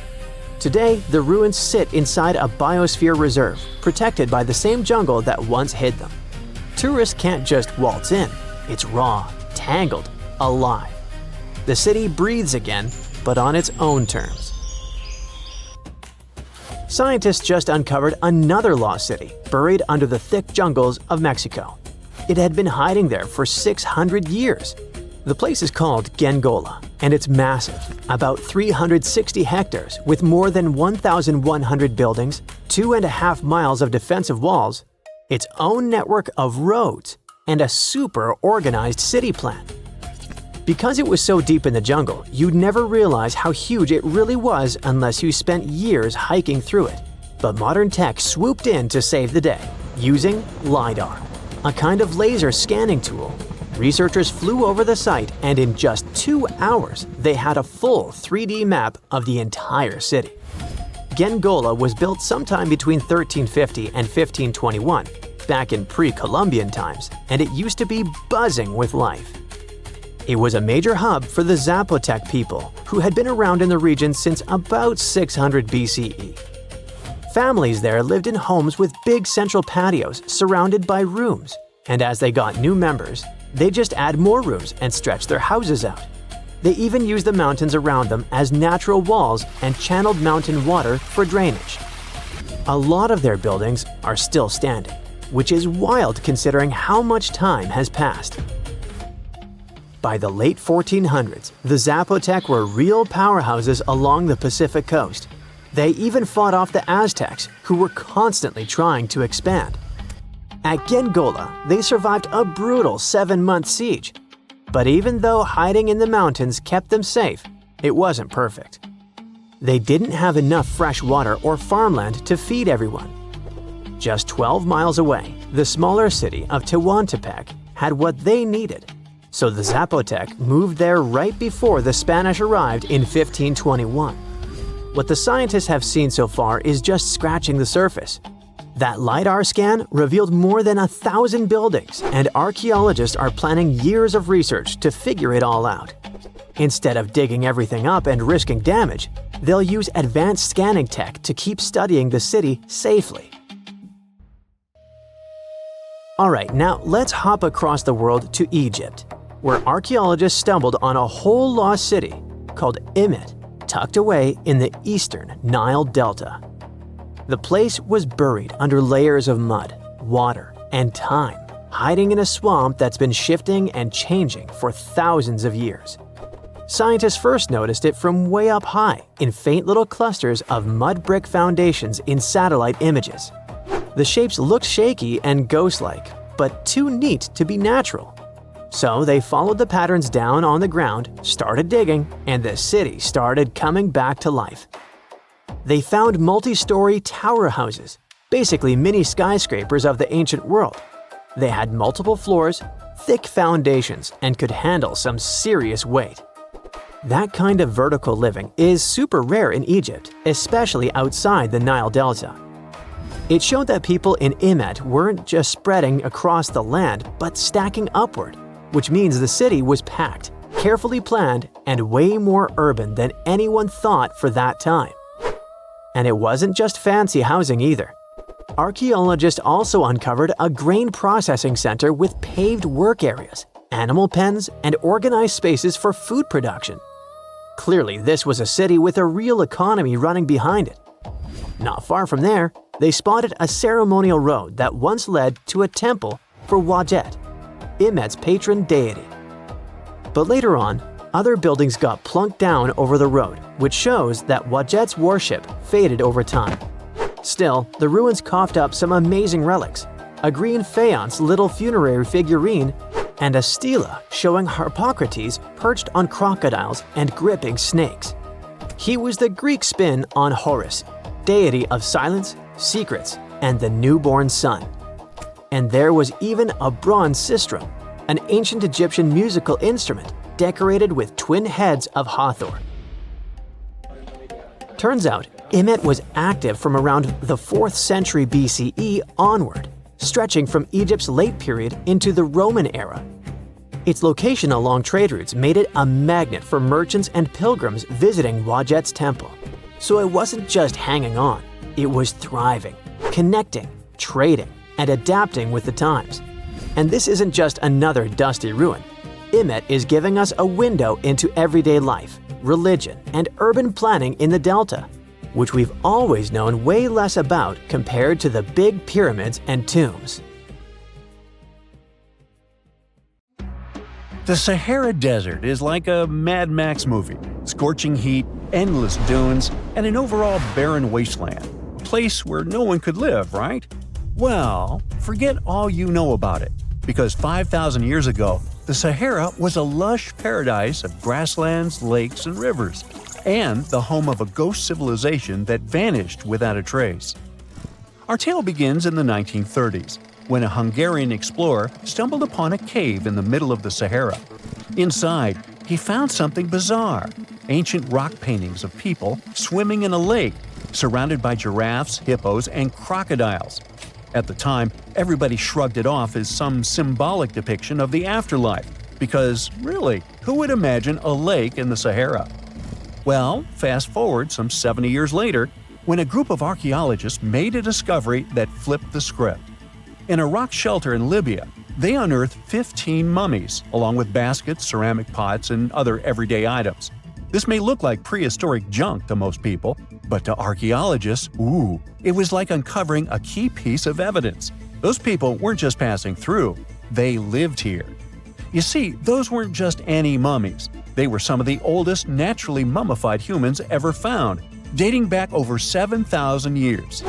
Today, the ruins sit inside a biosphere reserve, protected by the same jungle that once hid them. Tourists can't just waltz in. It's raw, tangled, alive. The city breathes again, but on its own terms. Scientists just uncovered another lost city, buried under the thick jungles of Mexico. It had been hiding there for 600 years. The place is called Gengola, and it's massive, about 360 hectares with more than 1,100 buildings, 2.5 miles of defensive walls, its own network of roads, and a super organized city plan. Because it was so deep in the jungle, you'd never realize how huge it really was unless you spent years hiking through it. But modern tech swooped in to save the day, using LiDAR, a kind of laser scanning tool. Researchers flew over the site, and in just 2 hours, they had a full 3D map of the entire city. Gengola was built sometime between 1350 and 1521, back in pre-Columbian times, and it used to be buzzing with life. It was a major hub for the Zapotec people, who had been around in the region since about 600 BCE. Families there lived in homes with big central patios surrounded by rooms, and as they got new members, they just add more rooms and stretch their houses out. They even used the mountains around them as natural walls and channeled mountain water for drainage. A lot of their buildings are still standing, which is wild considering how much time has passed. By the late 1400s, the Zapotec were real powerhouses along the Pacific coast. They even fought off the Aztecs, who were constantly trying to expand. At Gengola, they survived a brutal 7-month siege. But even though hiding in the mountains kept them safe, it wasn't perfect. They didn't have enough fresh water or farmland to feed everyone. Just 12 miles away, the smaller city of Tehuantepec had what they needed. So the Zapotec moved there right before the Spanish arrived in 1521. What the scientists have seen so far is just scratching the surface. That LiDAR scan revealed more than 1,000 buildings, and archaeologists are planning years of research to figure it all out. Instead of digging everything up and risking damage, they'll use advanced scanning tech to keep studying the city safely. Alright, now let's hop across the world to Egypt, where archaeologists stumbled on a whole lost city called Imet, tucked away in the eastern Nile Delta. The place was buried under layers of mud, water, and time, hiding in a swamp that's been shifting and changing for thousands of years. Scientists first noticed it from way up high, in faint little clusters of mud brick foundations in satellite images. The shapes looked shaky and ghost-like, but too neat to be natural. So they followed the patterns down on the ground, started digging, and the city started coming back to life. They found multi-story tower houses, basically mini skyscrapers of the ancient world. They had multiple floors, thick foundations, and could handle some serious weight. That kind of vertical living is super rare in Egypt, especially outside the Nile Delta. It showed that people in Imet weren't just spreading across the land, but stacking upward, which means the city was packed, carefully planned, and way more urban than anyone thought for that time. And it wasn't just fancy housing either. Archaeologists also uncovered a grain processing center with paved work areas, animal pens, and organized spaces for food production. Clearly, this was a city with a real economy running behind it. Not far from there, they spotted a ceremonial road that once led to a temple for Wadjet, Emet's patron deity. But later on, other buildings got plunked down over the road, which shows that Wadjet's worship faded over time. Still, the ruins coughed up some amazing relics, a green faience little funerary figurine, and a stela showing Harpocrates perched on crocodiles and gripping snakes. He was the Greek spin on Horus, deity of silence, secrets, and the newborn sun. And there was even a bronze sistrum, an ancient Egyptian musical instrument decorated with twin heads of Hathor. Turns out, Emet was active from around the 4th century BCE onward, stretching from Egypt's late period into the Roman era. Its location along trade routes made it a magnet for merchants and pilgrims visiting Wadjet's temple. So it wasn't just hanging on, it was thriving, connecting, trading, and adapting with the times. And this isn't just another dusty ruin. Emet is giving us a window into everyday life, religion, and urban planning in the Delta, which we've always known way less about compared to the big pyramids and tombs. The Sahara Desert is like a Mad Max movie. Scorching heat, endless dunes, and an overall barren wasteland. A place where no one could live, right? Well, forget all you know about it, because 5,000 years ago, the Sahara was a lush paradise of grasslands, lakes, and rivers, and the home of a ghost civilization that vanished without a trace. Our tale begins in the 1930s, when a Hungarian explorer stumbled upon a cave in the middle of the Sahara. Inside, he found something bizarre: ancient rock paintings of people swimming in a lake, surrounded by giraffes, hippos, and crocodiles. At the time, everybody shrugged it off as some symbolic depiction of the afterlife, because really, who would imagine a lake in the Sahara? Well, fast forward some 70 years later, when a group of archaeologists made a discovery that flipped the script. In a rock shelter in Libya, they unearthed 15 mummies, along with baskets, ceramic pots, and other everyday items. This may look like prehistoric junk to most people, but to archaeologists, it was like uncovering a key piece of evidence. Those people weren't just passing through, they lived here. You see, those weren't just any mummies. They were some of the oldest naturally mummified humans ever found, dating back over 7,000 years.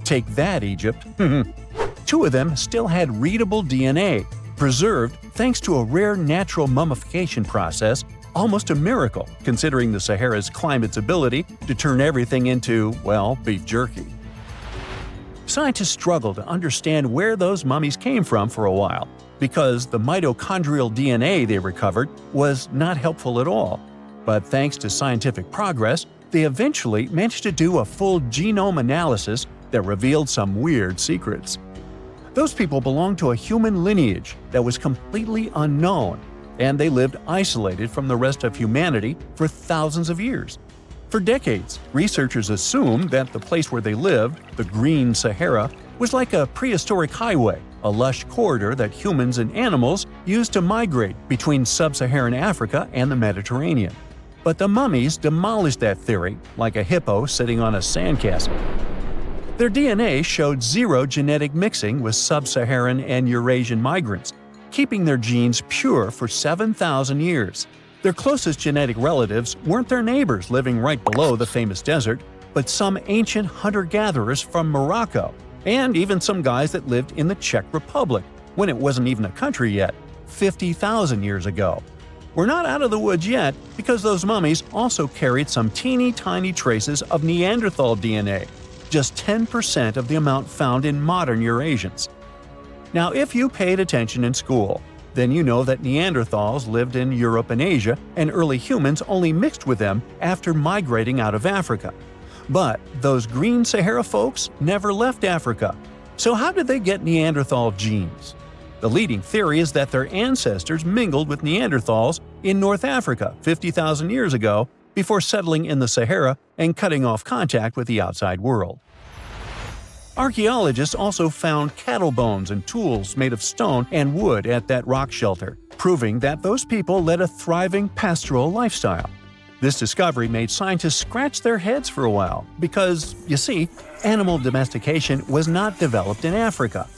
Take that, Egypt. 2 of them still had readable DNA, preserved thanks to a rare natural mummification process, almost a miracle considering the Sahara's climate's ability to turn everything into, well, beef jerky. Scientists struggled to understand where those mummies came from for a while, because the mitochondrial DNA they recovered was not helpful at all. But thanks to scientific progress, they eventually managed to do a full genome analysis that revealed some weird secrets. Those people belonged to a human lineage that was completely unknown, and they lived isolated from the rest of humanity for thousands of years. For decades, researchers assumed that the place where they lived, the Green Sahara, was like a prehistoric highway, a lush corridor that humans and animals used to migrate between sub-Saharan Africa and the Mediterranean. But the mummies demolished that theory, like a hippo sitting on a sandcastle. Their DNA showed zero genetic mixing with sub-Saharan and Eurasian migrants, keeping their genes pure for 7,000 years. Their closest genetic relatives weren't their neighbors living right below the famous desert, but some ancient hunter-gatherers from Morocco, and even some guys that lived in the Czech Republic, when it wasn't even a country yet, 50,000 years ago. We're not out of the woods yet, because those mummies also carried some teeny-tiny traces of Neanderthal DNA, just 10% of the amount found in modern Eurasians. Now, if you paid attention in school, then you know that Neanderthals lived in Europe and Asia, and early humans only mixed with them after migrating out of Africa. But those Green Sahara folks never left Africa. So how did they get Neanderthal genes? The leading theory is that their ancestors mingled with Neanderthals in North Africa 50,000 years ago before settling in the Sahara and cutting off contact with the outside world. Archaeologists also found cattle bones and tools made of stone and wood at that rock shelter, proving that those people led a thriving pastoral lifestyle. This discovery made scientists scratch their heads for a while because, you see, animal domestication was not developed in Africa.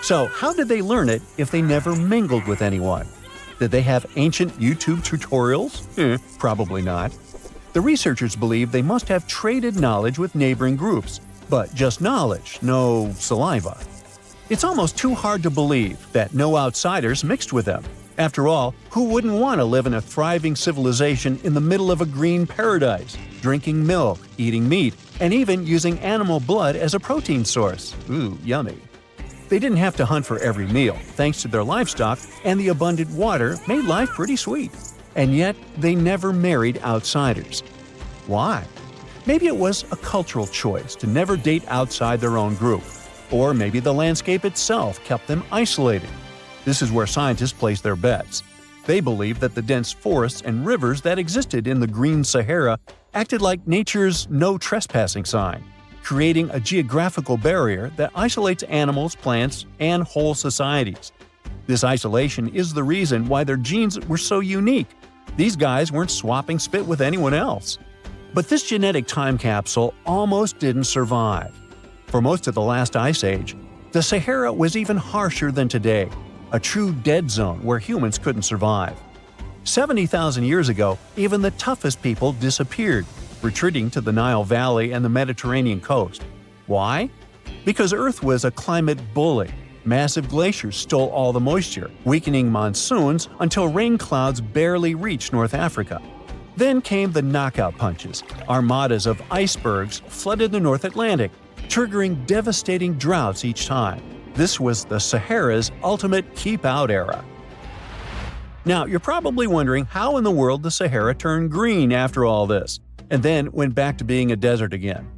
So how did they learn it if they never mingled with anyone? Did they have ancient YouTube tutorials? Probably not. The researchers believe they must have traded knowledge with neighboring groups, but just knowledge, no saliva. It's almost too hard to believe that no outsiders mixed with them. After all, who wouldn't want to live in a thriving civilization in the middle of a green paradise, drinking milk, eating meat, and even using animal blood as a protein source? Ooh, yummy. They didn't have to hunt for every meal, thanks to their livestock, and the abundant water made life pretty sweet. And yet, they never married outsiders. Why? Maybe it was a cultural choice to never date outside their own group. Or maybe the landscape itself kept them isolated. This is where scientists place their bets. They believe that the dense forests and rivers that existed in the Green Sahara acted like nature's no trespassing sign, creating a geographical barrier that isolates animals, plants, and whole societies. This isolation is the reason why their genes were so unique. These guys weren't swapping spit with anyone else. But this genetic time capsule almost didn't survive. For most of the last ice age, the Sahara was even harsher than today, a true dead zone where humans couldn't survive. 70,000 years ago, even the toughest people disappeared, retreating to the Nile Valley and the Mediterranean coast. Why? Because Earth was a climate bully. Massive glaciers stole all the moisture, weakening monsoons until rain clouds barely reached North Africa. Then came the knockout punches. Armadas of icebergs flooded the North Atlantic, triggering devastating droughts each time. This was the Sahara's ultimate keep-out era. Now, you're probably wondering how in the world the Sahara turned green after all this, and then went back to being a desert again.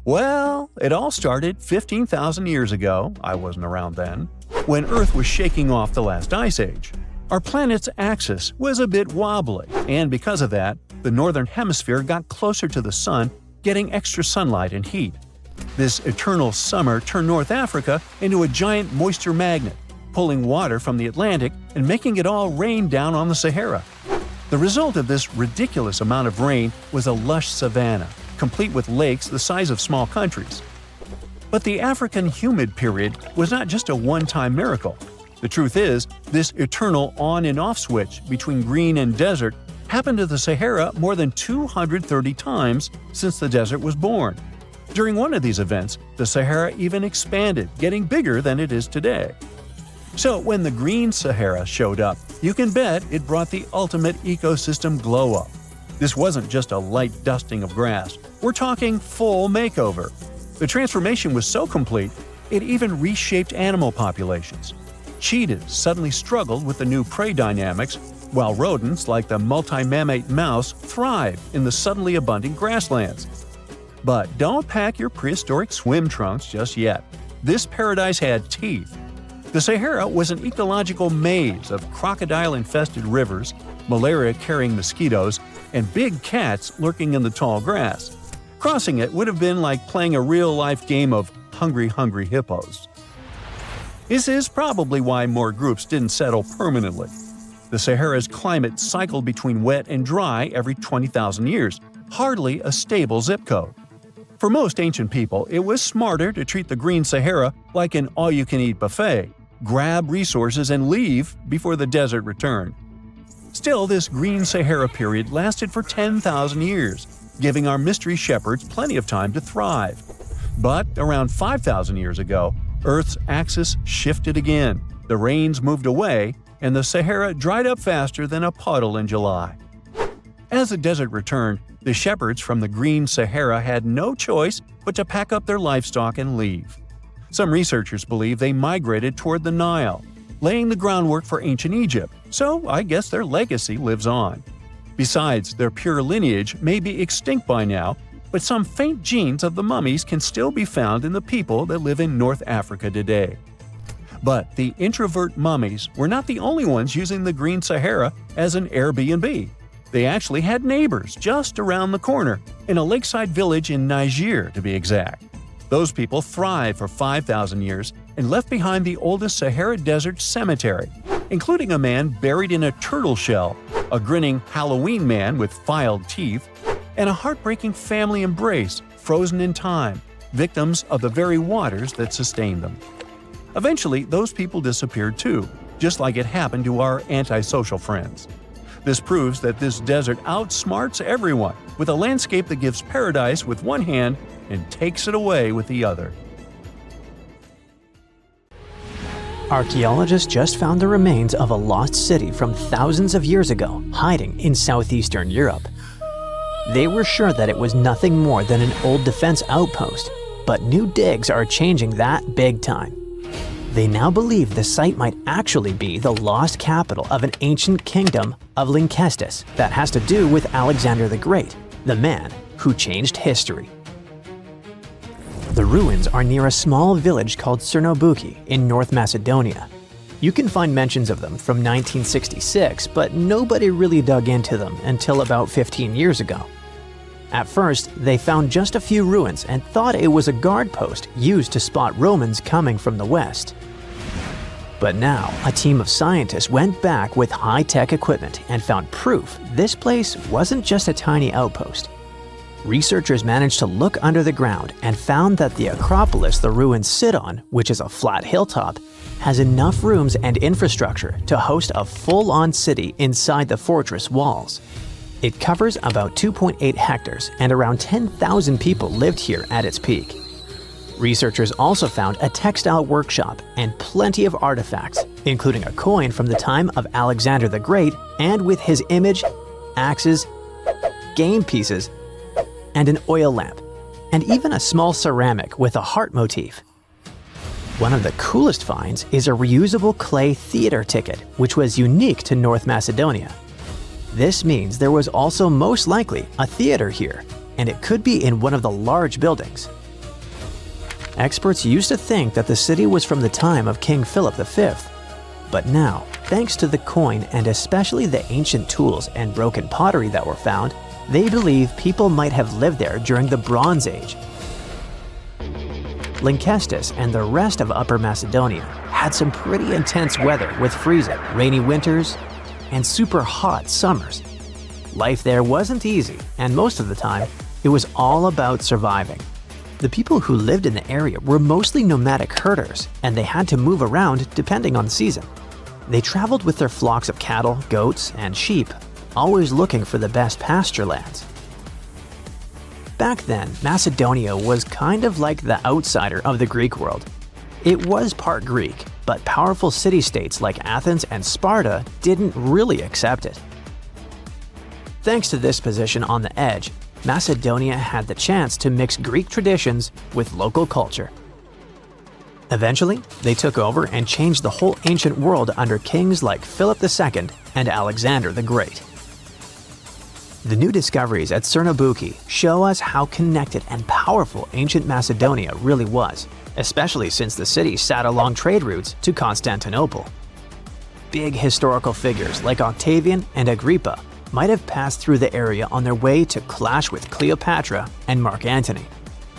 Well, it all started 15,000 years ago, I wasn't around then, when Earth was shaking off the last ice age. Our planet's axis was a bit wobbly, and because of that, the northern hemisphere got closer to the sun, getting extra sunlight and heat. This eternal summer turned North Africa into a giant moisture magnet, pulling water from the Atlantic and making it all rain down on the Sahara. The result of this ridiculous amount of rain was a lush savanna, complete with lakes the size of small countries. But the African humid period was not just a one-time miracle. The truth is, this eternal on and off switch between green and desert happened to the Sahara more than 230 times since the desert was born. During one of these events, the Sahara even expanded, getting bigger than it is today. So when the Green Sahara showed up, you can bet it brought the ultimate ecosystem glow-up. This wasn't just a light dusting of grass. We're talking full makeover. The transformation was so complete, it even reshaped animal populations. Cheetahs suddenly struggled with the new prey dynamics, while rodents like the multi-mammate mouse thrived in the suddenly abundant grasslands. But don't pack your prehistoric swim trunks just yet. This paradise had teeth. The Sahara was an ecological maze of crocodile-infested rivers, malaria-carrying mosquitoes, and big cats lurking in the tall grass. Crossing it would have been like playing a real-life game of Hungry Hungry Hippos. This is probably why more groups didn't settle permanently. The Sahara's climate cycled between wet and dry every 20,000 years, hardly a stable zip code. For most ancient people, it was smarter to treat the Green Sahara like an all-you-can-eat buffet, grab resources and leave before the desert returned. Still, this Green Sahara period lasted for 10,000 years, giving our mystery shepherds plenty of time to thrive. But around 5,000 years ago, Earth's axis shifted again, the rains moved away, and the Sahara dried up faster than a puddle in July. As the desert returned, the shepherds from the Green Sahara had no choice but to pack up their livestock and leave. Some researchers believe they migrated toward the Nile, laying the groundwork for ancient Egypt, so I guess their legacy lives on. Besides, their pure lineage may be extinct by now, but some faint genes of the mummies can still be found in the people that live in North Africa today. But the introvert mummies were not the only ones using the Green Sahara as an Airbnb. They actually had neighbors just around the corner, in a lakeside village in Niger to be exact. Those people thrived for 5,000 years and left behind the oldest Sahara Desert cemetery, including a man buried in a turtle shell, a grinning Halloween man with filed teeth, and a heartbreaking family embrace frozen in time, victims of the very waters that sustained them. Eventually, those people disappeared too, just like it happened to our antisocial friends. This proves that this desert outsmarts everyone, with a landscape that gives paradise with one hand and takes it away with the other. Archaeologists just found the remains of a lost city from thousands of years ago, hiding in southeastern Europe. They were sure that it was nothing more than an old defense outpost, but new digs are changing that big time. They now believe the site might actually be the lost capital of an ancient kingdom of Lynkestis that has to do with Alexander the Great, the man who changed history. The ruins are near a small village called Cernobuki in North Macedonia. You can find mentions of them from 1966, but nobody really dug into them until about 15 years ago. At first, they found just a few ruins and thought it was a guard post used to spot Romans coming from the west. But now, a team of scientists went back with high-tech equipment and found proof this place wasn't just a tiny outpost. Researchers managed to look under the ground and found that the Acropolis the ruins sit on, which is a flat hilltop, has enough rooms and infrastructure to host a full-on city inside the fortress walls. It covers about 2.8 hectares and around 10,000 people lived here at its peak. Researchers also found a textile workshop and plenty of artifacts, including a coin from the time of Alexander the Great and with his image, axes, game pieces, and an oil lamp, and even a small ceramic with a heart motif. One of the coolest finds is a reusable clay theater ticket, which was unique to North Macedonia. This means there was also most likely a theater here, and it could be in one of the large buildings. Experts used to think that the city was from the time of King Philip V, but now, thanks to the coin and especially the ancient tools and broken pottery that were found, they believe people might have lived there during the Bronze Age. Lynkestis and the rest of Upper Macedonia had some pretty intense weather with freezing, rainy winters, and super hot summers. Life there wasn't easy, and most of the time, it was all about surviving. The people who lived in the area were mostly nomadic herders, and they had to move around depending on the season. They traveled with their flocks of cattle, goats, and sheep, always looking for the best pasture lands. Back then, Macedonia was kind of like the outsider of the Greek world. It was part Greek, but powerful city-states like Athens and Sparta didn't really accept it. Thanks to this position on the edge, Macedonia had the chance to mix Greek traditions with local culture. Eventually, they took over and changed the whole ancient world under kings like Philip II and Alexander the Great. The new discoveries at Cernobuki show us how connected and powerful ancient Macedonia really was, especially since the city sat along trade routes to Constantinople. Big historical figures like Octavian and Agrippa might have passed through the area on their way to clash with Cleopatra and Mark Antony.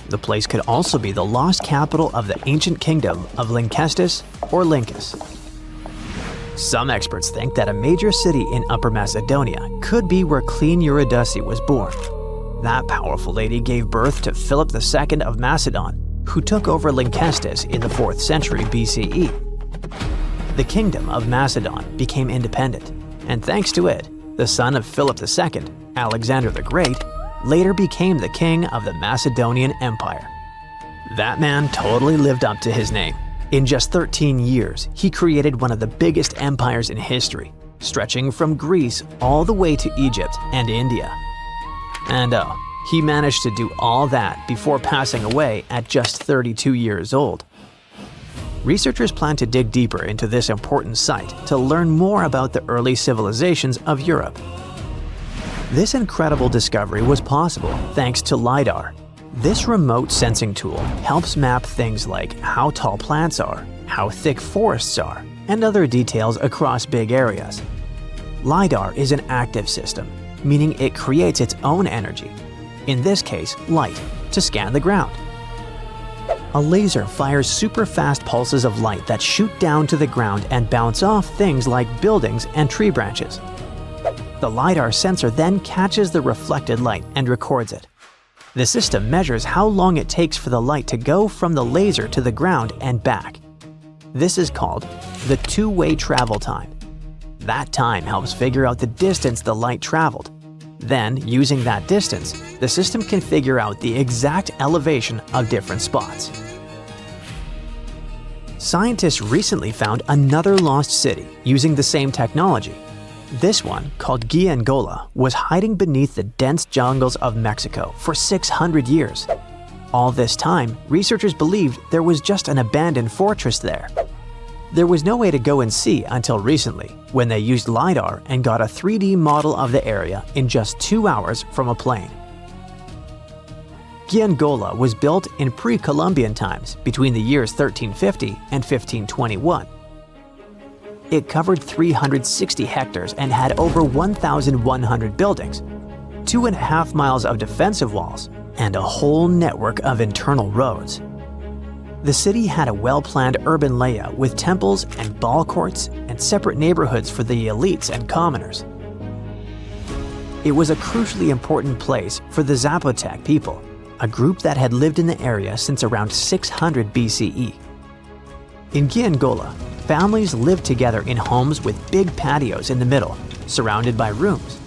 The place could also be the lost capital of the ancient kingdom of Lynkestis or Lyncus. Some experts think that a major city in Upper Macedonia could be where Queen Eurydice was born. That powerful lady gave birth to Philip II of Macedon, who took over Lynkestis in the 4th century BCE. The kingdom of Macedon became independent, and thanks to it, the son of Philip II, Alexander the Great, later became the king of the Macedonian Empire. That man totally lived up to his name. In just 13 years, he created one of the biggest empires in history, stretching from Greece all the way to Egypt and India. And he managed to do all that before passing away at just 32 years old. Researchers plan to dig deeper into this important site to learn more about the early civilizations of Europe. This incredible discovery was possible thanks to LiDAR. This remote sensing tool helps map things like how tall plants are, how thick forests are, and other details across big areas. LiDAR is an active system, meaning it creates its own energy, in this case light, to scan the ground. A laser fires super-fast pulses of light that shoot down to the ground and bounce off things like buildings and tree branches. The LiDAR sensor then catches the reflected light and records it. The system measures how long it takes for the light to go from the laser to the ground and back. This is called the two-way travel time. That time helps figure out the distance the light traveled. Then, using that distance, the system can figure out the exact elevation of different spots. Scientists recently found another lost city using the same technology. This one, called Giangola, was hiding beneath the dense jungles of Mexico for 600 years. All this time, researchers believed there was just an abandoned fortress there. There was no way to go and see until recently, when they used LiDAR and got a 3D model of the area in just 2 hours from a plane. Giangola was built in pre-Columbian times between the years 1350 and 1521. It covered 360 hectares and had over 1,100 buildings, 2.5 miles of defensive walls, and a whole network of internal roads. The city had a well-planned urban layout with temples and ball courts and separate neighborhoods for the elites and commoners. It was a crucially important place for the Zapotec people, a group that had lived in the area since around 600 BCE. In Giangola, families lived together in homes with big patios in the middle, surrounded by rooms.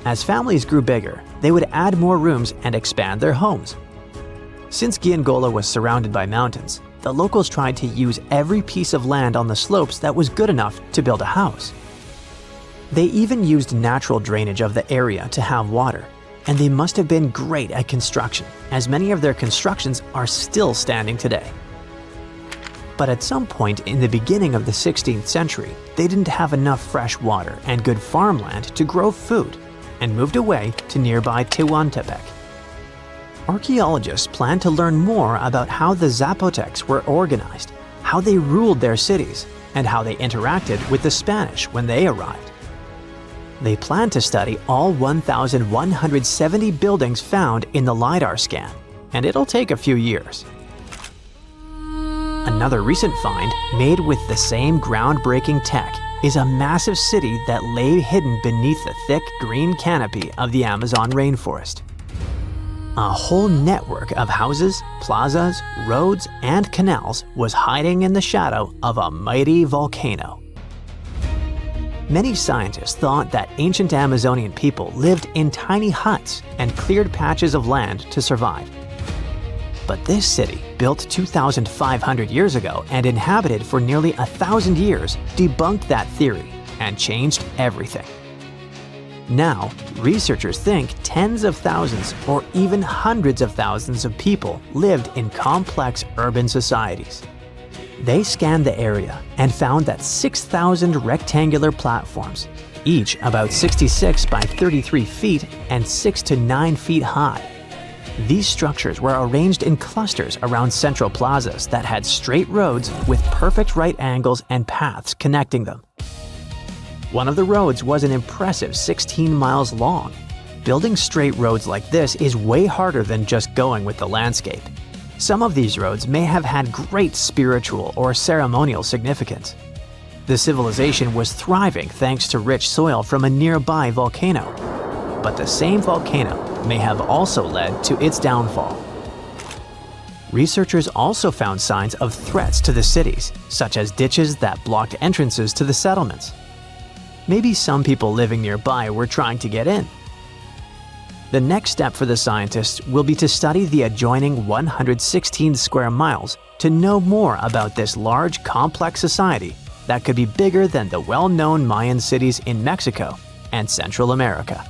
As families grew bigger, they would add more rooms and expand their homes. Since Giangola was surrounded by mountains, the locals tried to use every piece of land on the slopes that was good enough to build a house. They even used natural drainage of the area to have water, and they must have been great at construction, as many of their constructions are still standing today. But at some point in the beginning of the 16th century, they didn't have enough fresh water and good farmland to grow food, and moved away to nearby Tehuantepec. Archaeologists plan to learn more about how the Zapotecs were organized, how they ruled their cities, and how they interacted with the Spanish when they arrived. They plan to study all 1,170 buildings found in the LiDAR scan, and it'll take a few years. Another recent find, made with the same groundbreaking tech, is a massive city that lay hidden beneath the thick green canopy of the Amazon rainforest. A whole network of houses, plazas, roads, and canals was hiding in the shadow of a mighty volcano. Many scientists thought that ancient Amazonian people lived in tiny huts and cleared patches of land to survive. But this city, built 2,500 years ago and inhabited for nearly 1,000 years, debunked that theory and changed everything. Now, researchers think tens of thousands or even hundreds of thousands of people lived in complex urban societies. They scanned the area and found that 6,000 rectangular platforms, each about 66 by 33 feet and 6 to 9 feet high. These structures were arranged in clusters around central plazas that had straight roads with perfect right angles and paths connecting them. One of the roads was an impressive 16 miles long. Building straight roads like this is way harder than just going with the landscape. Some of these roads may have had great spiritual or ceremonial significance. The civilization was thriving thanks to rich soil from a nearby volcano. But the same volcano may have also led to its downfall. Researchers also found signs of threats to the cities, such as ditches that blocked entrances to the settlements. Maybe some people living nearby were trying to get in. The next step for the scientists will be to study the adjoining 116 square miles to know more about this large, complex society that could be bigger than the well-known Mayan cities in Mexico and Central America.